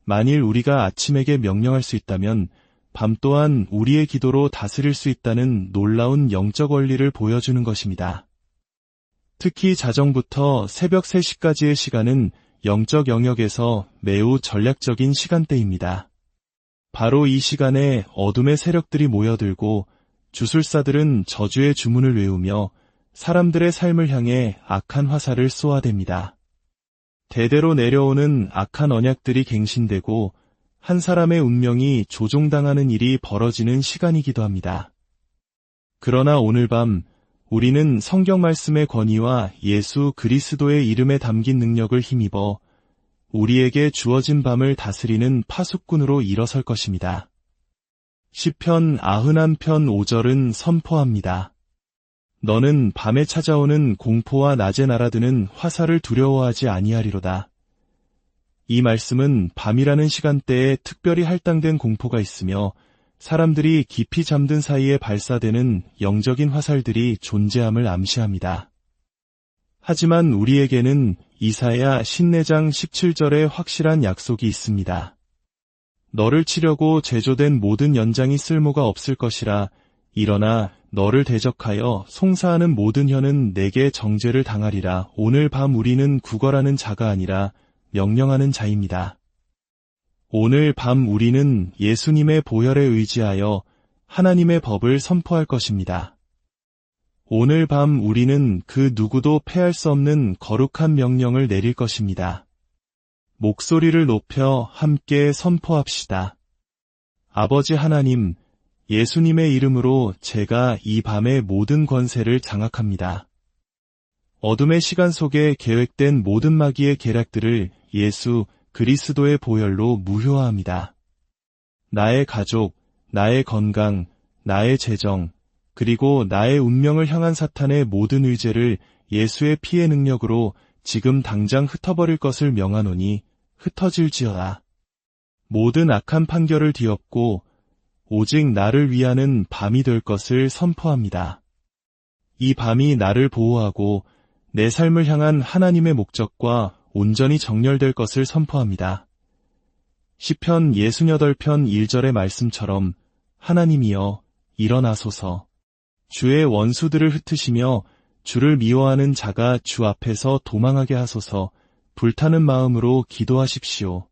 만일 우리가 아침에게 명령할 수 있다면 밤 또한 우리의 기도로 다스릴 수 있다는 놀라운 영적 원리를 보여주는 것입니다. 특히 자정부터 새벽 3시까지의 시간은 영적 영역에서 매우 전략적인 시간대입니다. 바로 이 시간에 어둠의 세력들이 모여들고 주술사들은 저주의 주문을 외우며 사람들의 삶을 향해 악한 화살을 쏘아댑니다. 대대로 내려오는 악한 언약들이 갱신되고 한 사람의 운명이 조종당하는 일이 벌어지는 시간이기도 합니다. 그러나 오늘 밤 우리는 성경 말씀의 권위와 예수 그리스도의 이름에 담긴 능력을 힘입어 우리에게 주어진 밤을 다스리는 파수꾼으로 일어설 것입니다. 시편 91편 5절은 선포합니다. 너는 밤에 찾아오는 공포와 낮에 날아드는 화살을 두려워하지 아니하리로다. 이 말씀은 밤이라는 시간대에 특별히 할당된 공포가 있으며 사람들이 깊이 잠든 사이에 발사되는 영적인 화살들이 존재함을 암시합니다. 하지만 우리에게는 이사야 54장 17절에 확실한 약속이 있습니다. 너를 치려고 제조된 모든 연장이 쓸모가 없을 것이라. 일어나 너를 대적하여 송사하는 모든 혀는 내게 정죄를 당하리라. 오늘 밤 우리는 구걸하는 자가 아니라 명령하는 자입니다. 오늘 밤 우리는 예수님의 보혈에 의지하여 하나님의 법을 선포할 것입니다. 오늘 밤 우리는 그 누구도 패할 수 없는 거룩한 명령을 내릴 것입니다. 목소리를 높여 함께 선포합시다. 아버지 하나님, 예수님의 이름으로 제가 이 밤의 모든 권세를 장악합니다. 어둠의 시간 속에 계획된 모든 마귀의 계략들을 예수 그리스도의 보혈로 무효화합니다. 나의 가족, 나의 건강, 나의 재정, 그리고 나의 운명을 향한 사탄의 모든 의제를 예수의 피의 능력으로 지금 당장 흩어버릴 것을 명하노니 흩어질지어다. 모든 악한 판결을 뒤엎고 오직 나를 위하는 밤이 될 것을 선포합니다. 이 밤이 나를 보호하고 내 삶을 향한 하나님의 목적과 온전히 정렬될 것을 선포합니다. 시편 68편 1절의 말씀처럼 하나님이여 일어나소서. 주의 원수들을 흩으시며 주를 미워하는 자가 주 앞에서 도망하게 하소서. 불타는 마음으로 기도하십시오.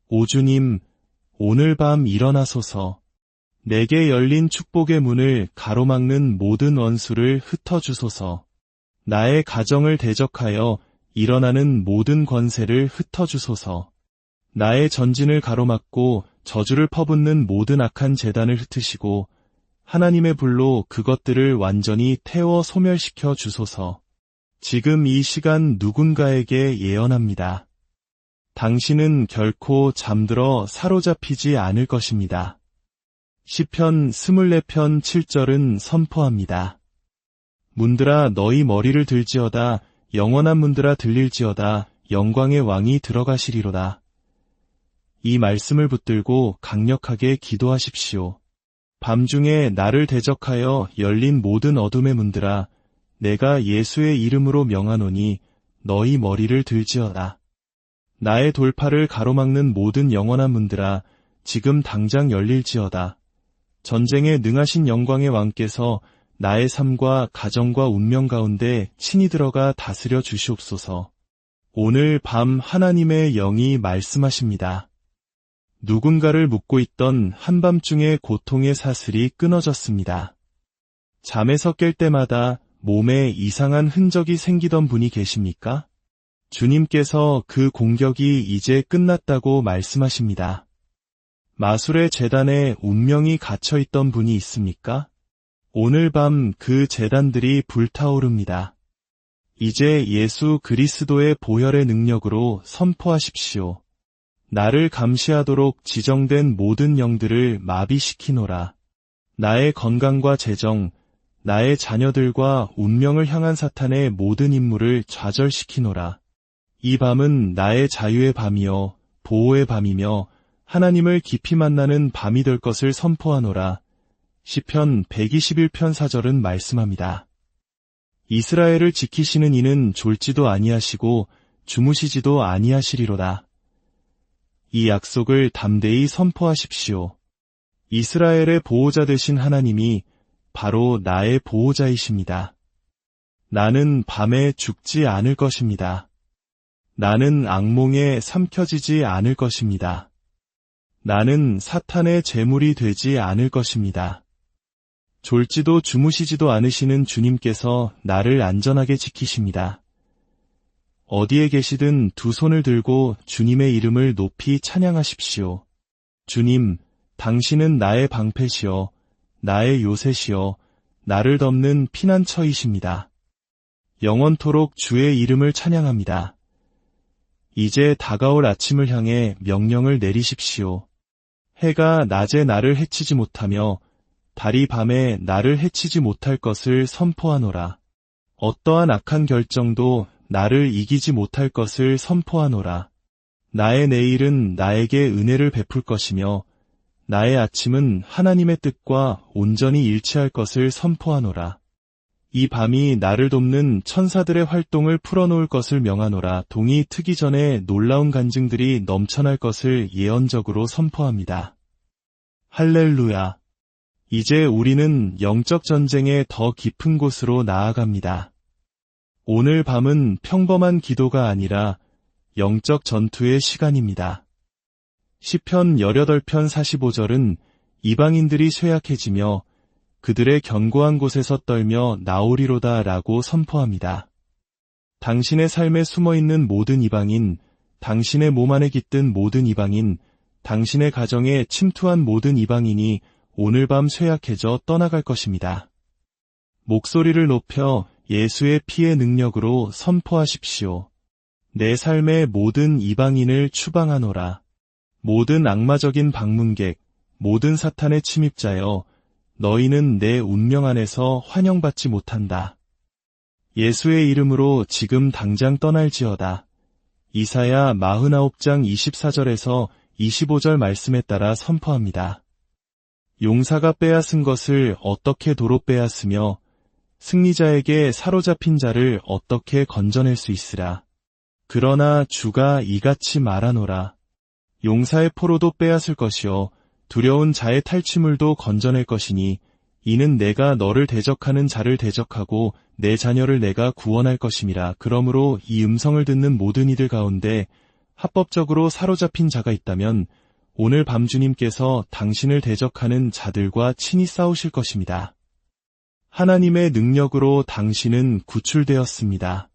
오 주님, 오늘 밤 일어나소서. 내게 열린 축복의 문을 가로막는 모든 원수를 흩어주소서. 나의 가정을 대적하여 일어나는 모든 권세를 흩어주소서. 나의 전진을 가로막고 저주를 퍼붓는 모든 악한 재단을 흩으시고 하나님의 불로 그것들을 완전히 태워 소멸시켜 주소서. 지금 이 시간 누군가에게 예언합니다. 당신은 결코 잠들어 사로잡히지 않을 것입니다. 시편 24편 7절은 선포합니다. 문들아 너희 머리를 들지어다. 영원한 문들아 들릴지어다. 영광의 왕이 들어가시리로다. 이 말씀을 붙들고 강력하게 기도하십시오. 밤중에 나를 대적하여 열린 모든 어둠의 문들아, 내가 예수의 이름으로 명하노니 너희 머리를 들지어다. 나의 돌파를 가로막는 모든 영원한 문들아, 지금 당장 열릴지어다. 전쟁에 능하신 영광의 왕께서 나의 삶과 가정과 운명 가운데 친히 들어가 다스려 주시옵소서. 오늘 밤 하나님의 영이 말씀하십니다. 누군가를 묶고 있던 한밤중의 고통의 사슬이 끊어졌습니다. 잠에서 깰 때마다 몸에 이상한 흔적이 생기던 분이 계십니까? 주님께서 그 공격이 이제 끝났다고 말씀하십니다. 마술의 제단에 운명이 갇혀 있던 분이 있습니까? 오늘 밤 그 제단들이 불타오릅니다. 이제 예수 그리스도의 보혈의 능력으로 선포하십시오. 나를 감시하도록 지정된 모든 영들을 마비시키노라. 나의 건강과 재정, 나의 자녀들과 운명을 향한 사탄의 모든 임무를 좌절시키노라. 이 밤은 나의 자유의 밤이요 보호의 밤이며 하나님을 깊이 만나는 밤이 될 것을 선포하노라. 시편 121편 4절은 말씀합니다. 이스라엘을 지키시는 이는 졸지도 아니하시고 주무시지도 아니하시리로다. 이 약속을 담대히 선포하십시오. 이스라엘의 보호자 되신 하나님이 바로 나의 보호자이십니다. 나는 밤에 죽지 않을 것입니다. 나는 악몽에 삼켜지지 않을 것입니다. 나는 사탄의 제물이 되지 않을 것입니다. 졸지도 주무시지도 않으시는 주님께서 나를 안전하게 지키십니다. 어디에 계시든 두 손을 들고 주님의 이름을 높이 찬양하십시오. 주님, 당신은 나의 방패시여, 나의 요새시여, 나를 덮는 피난처이십니다. 영원토록 주의 이름을 찬양합니다. 이제 다가올 아침을 향해 명령을 내리십시오. 해가 낮에 나를 해치지 못하며 달이 밤에 나를 해치지 못할 것을 선포하노라. 어떠한 악한 결정도 나를 이기지 못할 것을 선포하노라. 나의 내일은 나에게 은혜를 베풀 것이며 나의 아침은 하나님의 뜻과 온전히 일치할 것을 선포하노라. 이 밤이 나를 돕는 천사들의 활동을 풀어놓을 것을 명하노라. 동이 트기 전에 놀라운 간증들이 넘쳐날 것을 예언적으로 선포합니다. 할렐루야. 이제 우리는 영적 전쟁의 더 깊은 곳으로 나아갑니다. 오늘 밤은 평범한 기도가 아니라 영적 전투의 시간입니다. 시편 18편 45절은 이방인들이 쇠약해지며 그들의 견고한 곳에서 떨며 나오리로다 라고 선포합니다. 당신의 삶에 숨어있는 모든 이방인, 당신의 몸 안에 깃든 모든 이방인, 당신의 가정에 침투한 모든 이방인이 오늘 밤 쇠약해져 떠나갈 것입니다. 목소리를 높여 예수의 피의 능력으로 선포하십시오. 내 삶의 모든 이방인을 추방하노라. 모든 악마적인 방문객, 모든 사탄의 침입자여, 너희는 내 운명 안에서 환영받지 못한다. 예수의 이름으로 지금 당장 떠날지어다. 이사야 49장 24절에서 25절 말씀에 따라 선포합니다. 용사가 빼앗은 것을 어떻게 도로 빼앗으며 승리자에게 사로잡힌 자를 어떻게 건져낼 수 있으라. 그러나 주가 이같이 말하노라. 용사의 포로도 빼앗을 것이요 두려운 자의 탈취물도 건져낼 것이니 이는 내가 너를 대적하는 자를 대적하고 내 자녀를 내가 구원할 것임이라. 그러므로 이 음성을 듣는 모든 이들 가운데 합법적으로 사로잡힌 자가 있다면 오늘 밤 주님께서 당신을 대적하는 자들과 친히 싸우실 것입니다. 하나님의 능력으로 당신은 구출되었습니다.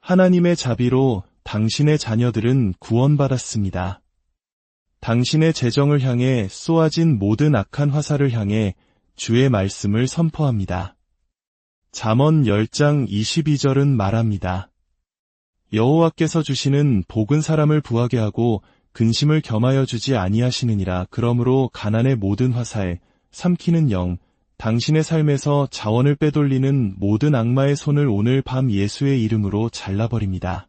하나님의 자비로 당신의 자녀들은 구원받았습니다. 당신의 재정을 향해 쏘아진 모든 악한 화살을 향해 주의 말씀을 선포합니다. 잠언 10장 22절은 말합니다. 여호와께서 주시는 복은 사람을 부하게 하고 근심을 겸하여 주지 아니하시느니라. 그러므로 가난의 모든 화살, 삼키는 영, 당신의 삶에서 자원을 빼돌리는 모든 악마의 손을 오늘 밤 예수의 이름으로 잘라버립니다.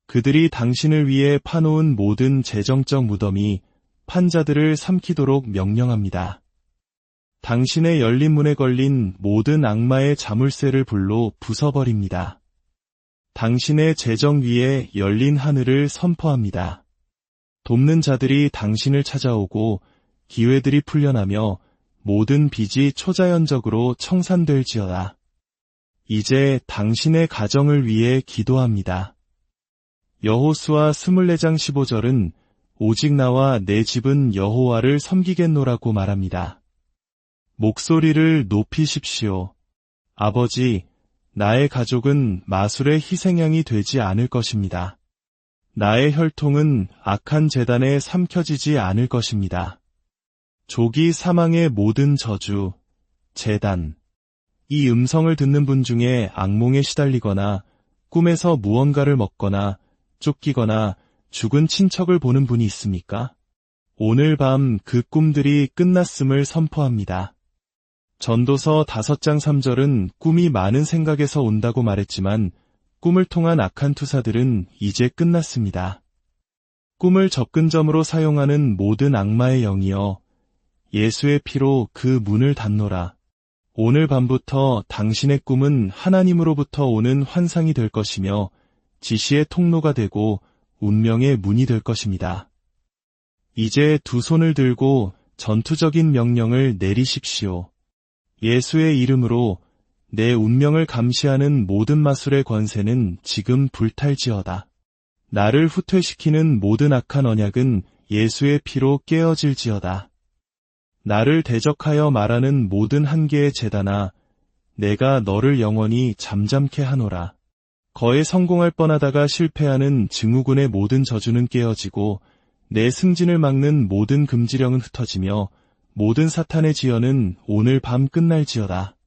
그들이 당신을 위해 파놓은 모든 재정적 무덤이 판자들을 삼키도록 명령합니다. 당신의 열린 문에 걸린 모든 악마의 자물쇠를 불로 부숴버립니다. 당신의 재정 위에 열린 하늘을 선포합니다. 돕는 자들이 당신을 찾아오고 기회들이 풀려나며 모든 빚이 초자연적으로 청산될지어다. 이제 당신의 가정을 위해 기도합니다. 여호수아 24장 15절은 오직 나와 내 집은 여호와를 섬기겠노라고 말합니다. 목소리를 높이십시오. 아버지, 나의 가족은 마술의 희생양이 되지 않을 것입니다. 나의 혈통은 악한 재단에 삼켜지지 않을 것입니다. 조기 사망의 모든 저주, 재단. 이 음성을 듣는 분 중에 악몽에 시달리거나 꿈에서 무언가를 먹거나 쫓기거나 죽은 친척을 보는 분이 있습니까? 오늘 밤 그 꿈들이 끝났음을 선포합니다. 전도서 5장 3절은 꿈이 많은 생각에서 온다고 말했지만 꿈을 통한 악한 투사들은 이제 끝났습니다. 꿈을 접근점으로 사용하는 모든 악마의 영이여, 예수의 피로 그 문을 닫노라. 오늘 밤부터 당신의 꿈은 하나님으로부터 오는 환상이 될 것이며 지시의 통로가 되고 운명의 문이 될 것입니다. 이제 두 손을 들고 전투적인 명령을 내리십시오. 예수의 이름으로 내 운명을 감시하는 모든 마술의 권세는 지금 불탈지어다. 나를 후퇴시키는 모든 악한 언약은 예수의 피로 깨어질지어다. 나를 대적하여 말하는 모든 한계의 재단아, 내가 너를 영원히 잠잠케 하노라. 거에 성공할 뻔하다가 실패하는 증후군의 모든 저주는 깨어지고 내 승진을 막는 모든 금지령은 흩어지며 모든 사탄의 지연은 오늘 밤 끝날지어다.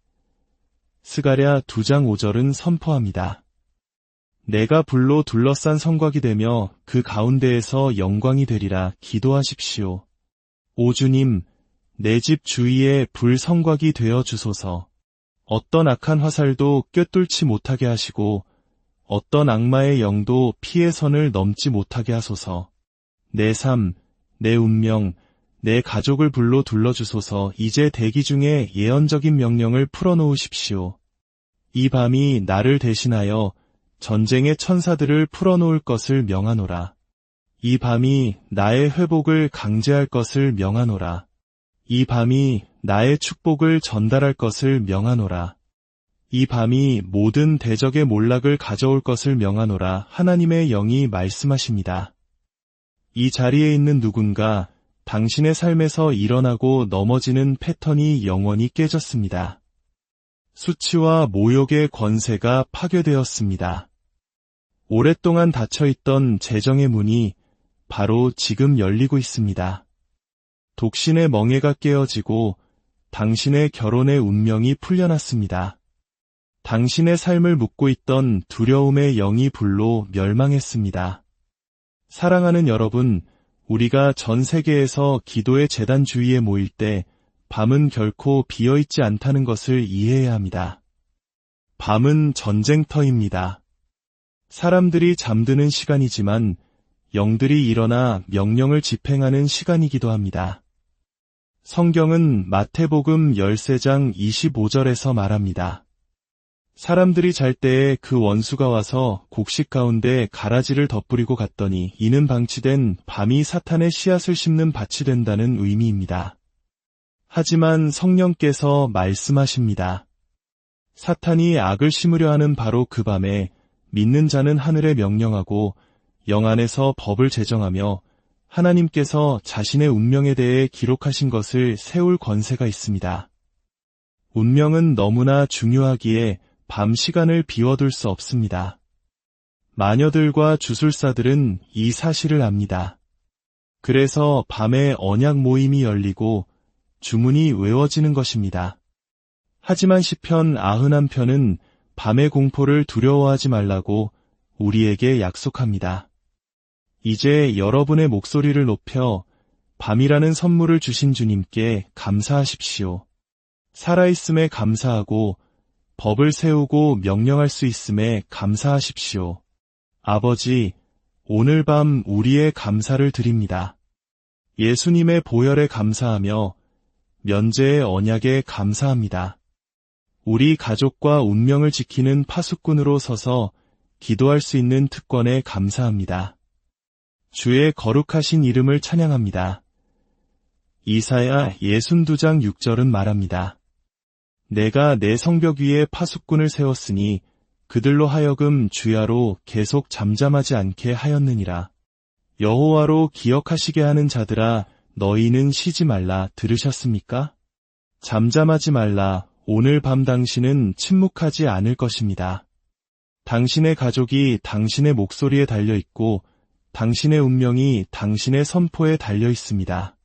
스가랴 2장 5절은 선포합니다. 내가 불로 둘러싼 성곽이 되며 그 가운데에서 영광이 되리라. 기도하십시오. 오 주님, 내 집 주위에 불 성곽이 되어 주소서. 어떤 악한 화살도 꿰뚫지 못하게 하시고 어떤 악마의 영도 피의 선을 넘지 못하게 하소서. 내 삶, 내 운명, 내 가족을 불러 둘러주소서. 이제 대기 중에 예언적인 명령을 풀어놓으십시오. 이 밤이 나를 대신하여 전쟁의 천사들을 풀어놓을 것을 명하노라. 이 밤이 나의 회복을 강제할 것을 명하노라. 이 밤이 나의 축복을 전달할 것을 명하노라. 이 밤이 모든 대적의 몰락을 가져올 것을 명하노라. 하나님의 영이 말씀하십니다. 이 자리에 있는 누군가 당신의 삶에서 일어나고 넘어지는 패턴이 영원히 깨졌습니다. 수치와 모욕의 권세가 파괴되었습니다. 오랫동안 닫혀있던 재정의 문이 바로 지금 열리고 있습니다. 독신의 멍에가 깨어지고 당신의 결혼의 운명이 풀려났습니다. 당신의 삶을 묶고 있던 두려움의 영이 불로 멸망했습니다. 사랑하는 여러분, 우리가 전 세계에서 기도의 제단 주위에 모일 때 밤은 결코 비어있지 않다는 것을 이해해야 합니다. 밤은 전쟁터입니다. 사람들이 잠드는 시간이지만 영들이 일어나 명령을 집행하는 시간이기도 합니다. 성경은 마태복음 13장 25절에서 말합니다. 사람들이 잘 때에 그 원수가 와서 곡식 가운데 가라지를 덧뿌리고 갔더니 이는 방치된 밤이 사탄의 씨앗을 심는 밭이 된다는 의미입니다. 하지만 성령께서 말씀하십니다. 사탄이 악을 심으려 하는 바로 그 밤에 믿는 자는 하늘에 명령하고 영 안에서 법을 제정하며 하나님께서 자신의 운명에 대해 기록하신 것을 세울 권세가 있습니다. 운명은 너무나 중요하기에 밤 시간을 비워둘 수 없습니다. 마녀들과 주술사들은 이 사실을 압니다. 그래서 밤에 언약 모임이 열리고 주문이 외워지는 것입니다. 하지만 시편 91편은 밤의 공포를 두려워하지 말라고 우리에게 약속합니다. 이제 여러분의 목소리를 높여 밤이라는 선물을 주신 주님께 감사하십시오. 살아있음에 감사하고 법을 세우고 명령할 수 있음에 감사하십시오. 아버지, 오늘 밤 우리의 감사를 드립니다. 예수님의 보혈에 감사하며 면제의 언약에 감사합니다. 우리 가족과 운명을 지키는 파수꾼으로 서서 기도할 수 있는 특권에 감사합니다. 주의 거룩하신 이름을 찬양합니다. 이사야 62장 6절은 말합니다. 내가 내 성벽 위에 파수꾼을 세웠으니 그들로 하여금 주야로 계속 잠잠하지 않게 하였느니라. 여호와로 기억하시게 하는 자들아, 너희는 쉬지 말라. 들으셨습니까? 잠잠하지 말라. 오늘 밤 당신은 침묵하지 않을 것입니다. 당신의 가족이 당신의 목소리에 달려 있고 당신의 운명이 당신의 선포에 달려 있습니다.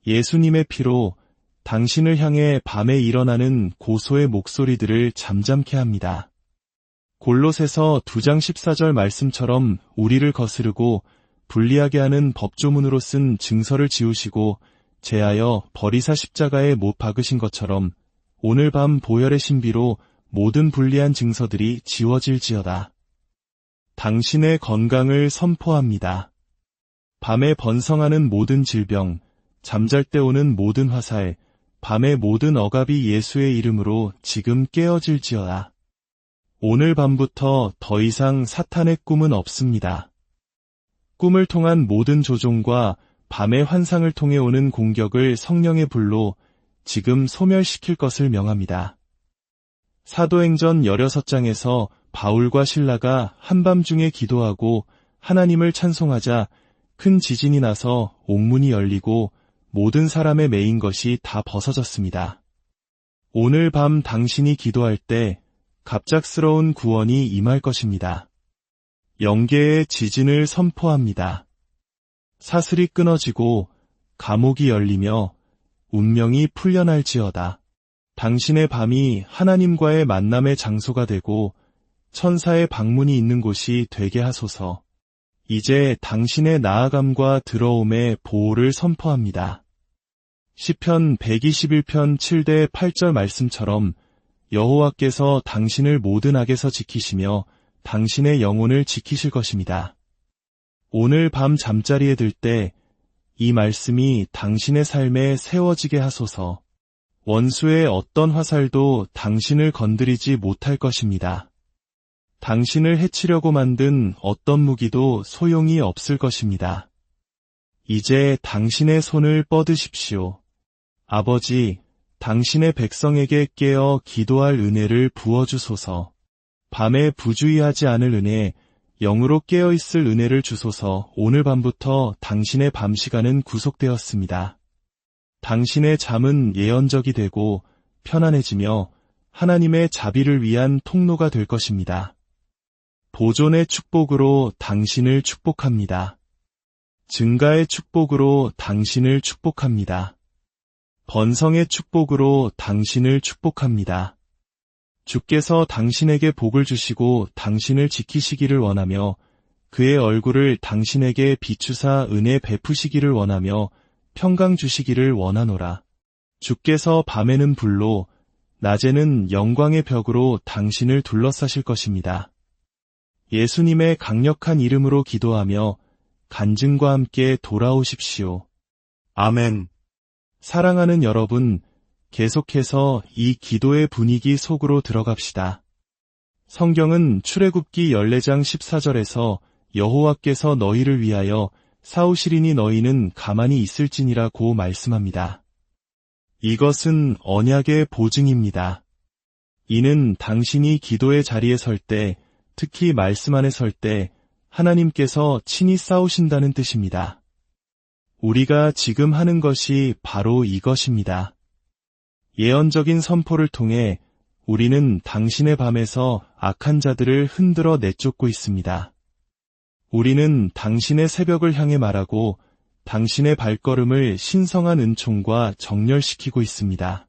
예수님의 피로 당신을 향해 밤에 일어나는 고소의 목소리들을 잠잠케 합니다. 골로새서 2장 14절 말씀처럼 우리를 거스르고 불리하게 하는 법조문으로 쓴 증서를 지우시고 제하여 버리사 십자가에 못 박으신 것처럼 오늘 밤 보혈의 신비로 모든 불리한 증서들이 지워질지어다. 당신의 건강을 선포합니다. 밤에 번성하는 모든 질병, 잠잘 때 오는 모든 화살, 밤의 모든 억압이 예수의 이름으로 지금 깨어질지어다. 오늘 밤부터 더 이상 사탄의 꿈은 없습니다. 꿈을 통한 모든 조종과 밤의 환상을 통해 오는 공격을 성령의 불로 지금 소멸시킬 것을 명합니다. 사도행전 16장에서 바울과 실라가 한밤중에 기도하고 하나님을 찬송하자 큰 지진이 나서 옥문이 열리고 모든 사람의 매인 것이 다 벗어졌습니다. 오늘 밤 당신이 기도할 때 갑작스러운 구원이 임할 것입니다. 영계의 지진을 선포합니다. 사슬이 끊어지고 감옥이 열리며 운명이 풀려날지어다. 당신의 밤이 하나님과의 만남의 장소가 되고 천사의 방문이 있는 곳이 되게 하소서. 이제 당신의 나아감과 들어옴의 보호를 선포합니다. 시편 121편 7대 8절 말씀처럼 여호와께서 당신을 모든 악에서 지키시며 당신의 영혼을 지키실 것입니다. 오늘 밤 잠자리에 들 때 이 말씀이 당신의 삶에 세워지게 하소서. 원수의 어떤 화살도 당신을 건드리지 못할 것입니다. 당신을 해치려고 만든 어떤 무기도 소용이 없을 것입니다. 이제 당신의 손을 뻗으십시오. 아버지, 당신의 백성에게 깨어 기도할 은혜를 부어주소서. 밤에 부주의하지 않을 은혜, 영으로 깨어있을 은혜를 주소서. 오늘 밤부터 당신의 밤 시간은 구속되었습니다. 당신의 잠은 예언적이 되고 편안해지며 하나님의 자비를 위한 통로가 될 것입니다. 보존의 축복으로 당신을 축복합니다. 증가의 축복으로 당신을 축복합니다. 번성의 축복으로 당신을 축복합니다. 주께서 당신에게 복을 주시고 당신을 지키시기를 원하며 그의 얼굴을 당신에게 비추사 은혜 베푸시기를 원하며 평강 주시기를 원하노라. 주께서 밤에는 불로 낮에는 영광의 벽으로 당신을 둘러싸실 것입니다. 예수님의 강력한 이름으로 기도하며 간증과 함께 돌아오십시오. 아멘. 사랑하는 여러분, 계속해서 이 기도의 분위기 속으로 들어갑시다. 성경은 출애굽기 14장 14절에서 여호와께서 너희를 위하여 싸우시리니 너희는 가만히 있을지니라고 말씀합니다. 이것은 언약의 보증입니다. 이는 당신이 기도의 자리에 설 때, 특히 말씀 안에 설 때 하나님께서 친히 싸우신다는 뜻입니다. 우리가 지금 하는 것이 바로 이것입니다. 예언적인 선포를 통해 우리는 당신의 밤에서 악한 자들을 흔들어 내쫓고 있습니다. 우리는 당신의 새벽을 향해 말하고 당신의 발걸음을 신성한 은총과 정렬시키고 있습니다.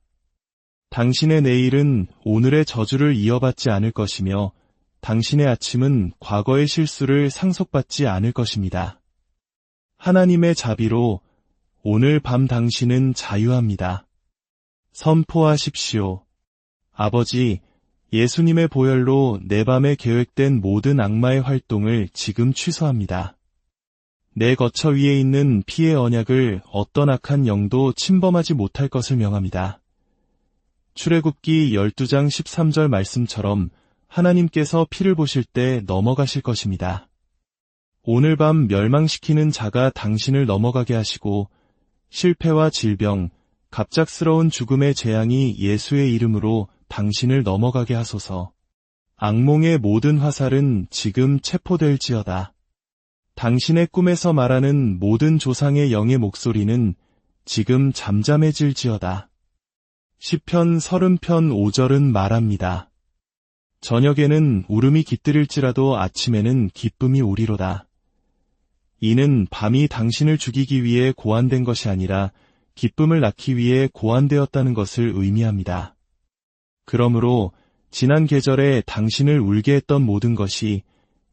당신의 내일은 오늘의 저주를 이어받지 않을 것이며 당신의 아침은 과거의 실수를 상속받지 않을 것입니다. 하나님의 자비로 오늘 밤 당신은 자유합니다. 선포하십시오. 아버지, 예수님의 보혈로 내 밤에 계획된 모든 악마의 활동을 지금 취소합니다. 내 거처 위에 있는 피의 언약을 어떤 악한 영도 침범하지 못할 것을 명합니다. 출애굽기 12장 13절 말씀처럼 하나님께서 피를 보실 때 넘어가실 것입니다. 오늘 밤 멸망시키는 자가 당신을 넘어가게 하시고 실패와 질병, 갑작스러운 죽음의 재앙이 예수의 이름으로 당신을 넘어가게 하소서. 악몽의 모든 화살은 지금 체포될지어다. 당신의 꿈에서 말하는 모든 조상의 영의 목소리는 지금 잠잠해질지어다. 시편 30편 5절은 말합니다. 저녁에는 울음이 깃들일지라도 아침에는 기쁨이 오리로다. 이는 밤이 당신을 죽이기 위해 고안된 것이 아니라 기쁨을 낳기 위해 고안되었다는 것을 의미합니다. 그러므로 지난 계절에 당신을 울게 했던 모든 것이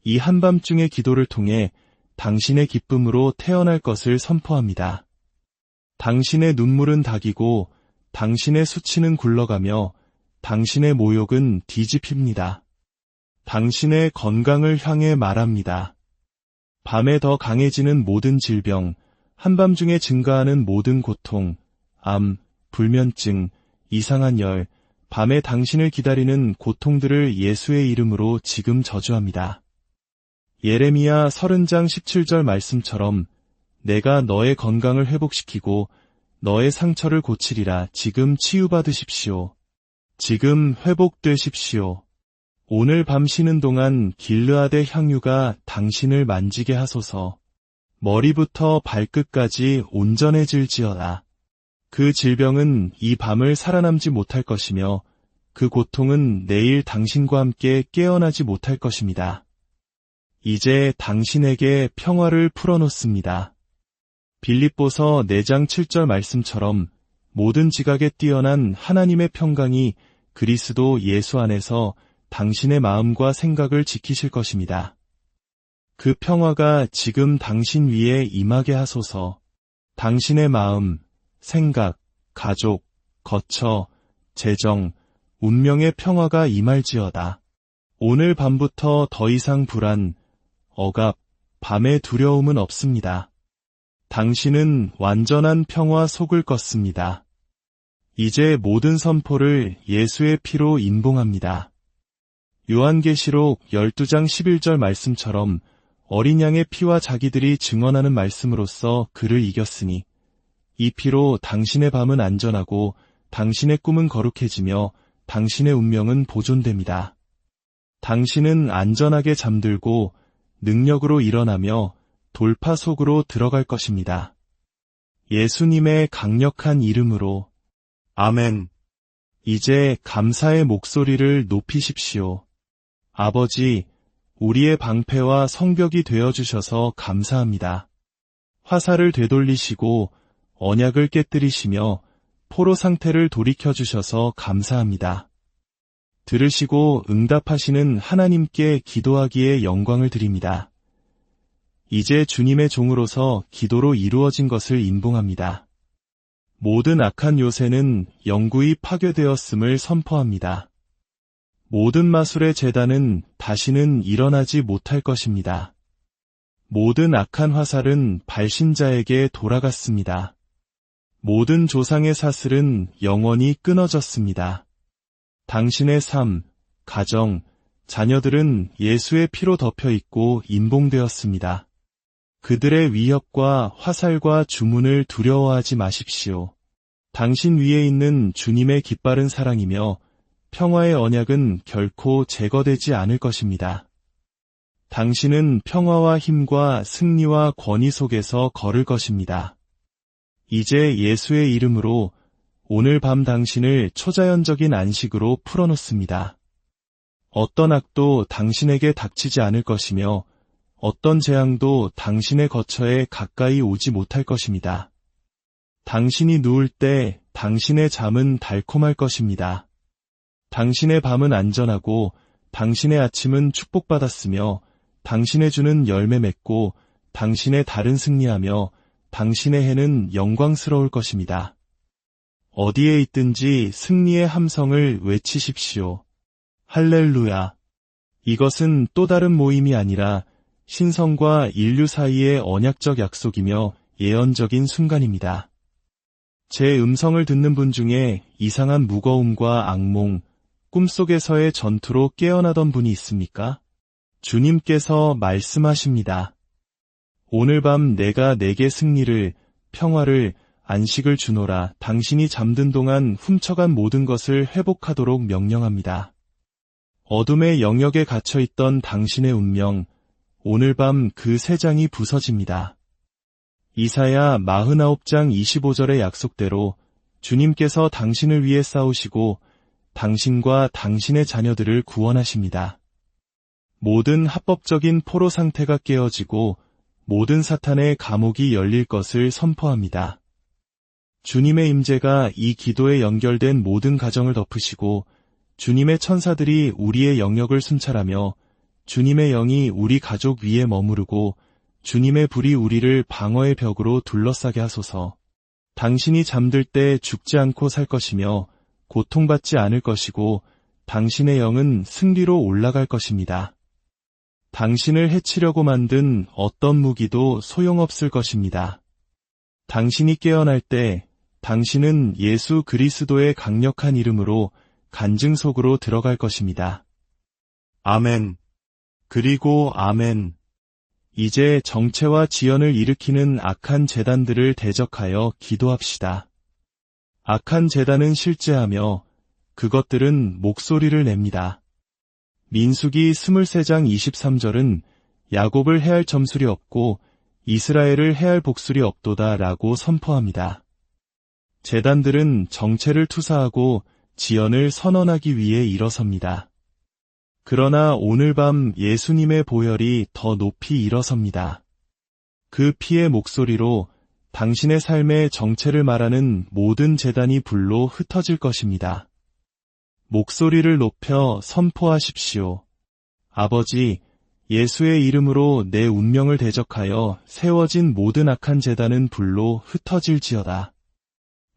이 한밤중의 기도를 통해 당신의 기쁨으로 태어날 것을 선포합니다. 당신의 눈물은 닥이고 당신의 수치는 굴러가며 당신의 모욕은 뒤집힙니다. 당신의 건강을 향해 말합니다. 밤에 더 강해지는 모든 질병, 한밤중에 증가하는 모든 고통, 암, 불면증, 이상한 열, 밤에 당신을 기다리는 고통들을 예수의 이름으로 지금 저주합니다. 예레미야 30장 17절 말씀처럼 내가 너의 건강을 회복시키고 너의 상처를 고치리라. 지금 치유받으십시오. 지금 회복되십시오. 오늘 밤 쉬는 동안 길르앗의 향유가 당신을 만지게 하소서. 머리부터 발끝까지 온전해질지어다. 그 질병은 이 밤을 살아남지 못할 것이며 그 고통은 내일 당신과 함께 깨어나지 못할 것입니다. 이제 당신에게 평화를 풀어놓습니다. 빌립보서 4장 7절 말씀처럼 모든 지각에 뛰어난 하나님의 평강이 그리스도 예수 안에서 당신의 마음과 생각을 지키실 것입니다. 그 평화가 지금 당신 위에 임하게 하소서. 당신의 마음, 생각, 가족, 거처, 재정, 운명의 평화가 임할지어다. 오늘 밤부터 더 이상 불안, 억압, 밤의 두려움은 없습니다. 당신은 완전한 평화 속을 껐습니다. 이제 모든 선포를 예수의 피로 임봉합니다. 요한계시록 12장 11절 말씀처럼 어린 양의 피와 자기들이 증언하는 말씀으로써 그를 이겼으니 이 피로 당신의 밤은 안전하고 당신의 꿈은 거룩해지며 당신의 운명은 보존됩니다. 당신은 안전하게 잠들고 능력으로 일어나며 돌파 속으로 들어갈 것입니다. 예수님의 강력한 이름으로 아멘. 이제 감사의 목소리를 높이십시오. 아버지, 우리의 방패와 성벽이 되어주셔서 감사합니다. 화살을 되돌리시고 언약을 깨뜨리시며 포로 상태를 돌이켜주셔서 감사합니다. 들으시고 응답하시는 하나님께 기도하기에 영광을 드립니다. 이제 주님의 종으로서 기도로 이루어진 것을 임봉합니다. 모든 악한 요새는 영구히 파괴되었음을 선포합니다. 모든 마술의 재단은 다시는 일어나지 못할 것입니다. 모든 악한 화살은 발신자에게 돌아갔습니다. 모든 조상의 사슬은 영원히 끊어졌습니다. 당신의 삶, 가정, 자녀들은 예수의 피로 덮여 있고 임봉되었습니다. 그들의 위협과 화살과 주문을 두려워하지 마십시오. 당신 위에 있는 주님의 깃바른 사랑이며 평화의 언약은 결코 제거되지 않을 것입니다. 당신은 평화와 힘과 승리와 권위 속에서 걸을 것입니다. 이제 예수의 이름으로 오늘 밤 당신을 초자연적인 안식으로 풀어놓습니다. 어떤 악도 당신에게 닥치지 않을 것이며 어떤 재앙도 당신의 거처에 가까이 오지 못할 것입니다. 당신이 누울 때 당신의 잠은 달콤할 것입니다. 당신의 밤은 안전하고 당신의 아침은 축복받았으며 당신의 주는 열매 맺고 당신의 달은 승리하며 당신의 해는 영광스러울 것입니다. 어디에 있든지 승리의 함성을 외치십시오. 할렐루야. 이것은 또 다른 모임이 아니라 신성과 인류 사이의 언약적 약속이며 예언적인 순간입니다. 제 음성을 듣는 분 중에 이상한 무거움과 악몽, 꿈속에서의 전투로 깨어나던 분이 있습니까? 주님께서 말씀하십니다. 오늘 밤 내가 내게 승리를, 평화를, 안식을 주노라. 당신이 잠든 동안 훔쳐간 모든 것을 회복하도록 명령합니다. 어둠의 영역에 갇혀있던 당신의 운명, 오늘 밤 그 세 장이 부서집니다. 이사야 49장 25절의 약속대로 주님께서 당신을 위해 싸우시고 당신과 당신의 자녀들을 구원하십니다. 모든 합법적인 포로 상태가 깨어지고 모든 사탄의 감옥이 열릴 것을 선포합니다. 주님의 임재가 이 기도에 연결된 모든 가정을 덮으시고 주님의 천사들이 우리의 영역을 순찰하며 주님의 영이 우리 가족 위에 머무르고 주님의 불이 우리를 방어의 벽으로 둘러싸게 하소서. 당신이 잠들 때 죽지 않고 살 것이며 고통받지 않을 것이고 당신의 영은 승리로 올라갈 것입니다. 당신을 해치려고 만든 어떤 무기도 소용없을 것입니다. 당신이 깨어날 때 당신은 예수 그리스도의 강력한 이름으로 간증 속으로 들어갈 것입니다. 아멘. 그리고 아멘. 이제 정체와 지연을 일으키는 악한 재단들을 대적하여 기도합시다. 악한 재단은 실제하며 그것들은 목소리를 냅니다. 민수기 23장 23절은 야곱을 해할 점술이 없고 이스라엘을 해할 복술이 없도다 라고 선포합니다. 재단들은 정체를 투사하고 지연을 선언하기 위해 일어섭니다. 그러나 오늘 밤 예수님의 보혈이 더 높이 일어섭니다. 그 피의 목소리로 당신의 삶의 정체를 말하는 모든 재단이 불로 흩어질 것입니다. 목소리를 높여 선포하십시오. 아버지, 예수의 이름으로 내 운명을 대적하여 세워진 모든 악한 재단은 불로 흩어질지어다.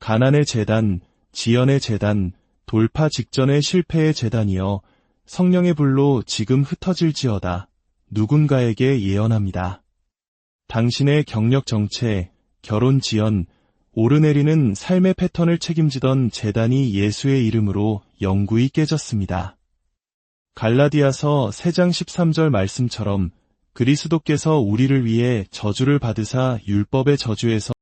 가난의 재단, 지연의 재단, 돌파 직전의 실패의 재단이여 성령의 불로 지금 흩어질지어다. 누군가에게 예언합니다. 당신의 경력 정체, 결혼 지연, 오르내리는 삶의 패턴을 책임지던 제단이 예수의 이름으로 영구히 깨졌습니다. 갈라디아서 3장 13절 말씀처럼 그리스도께서 우리를 위해 저주를 받으사 율법의 저주에서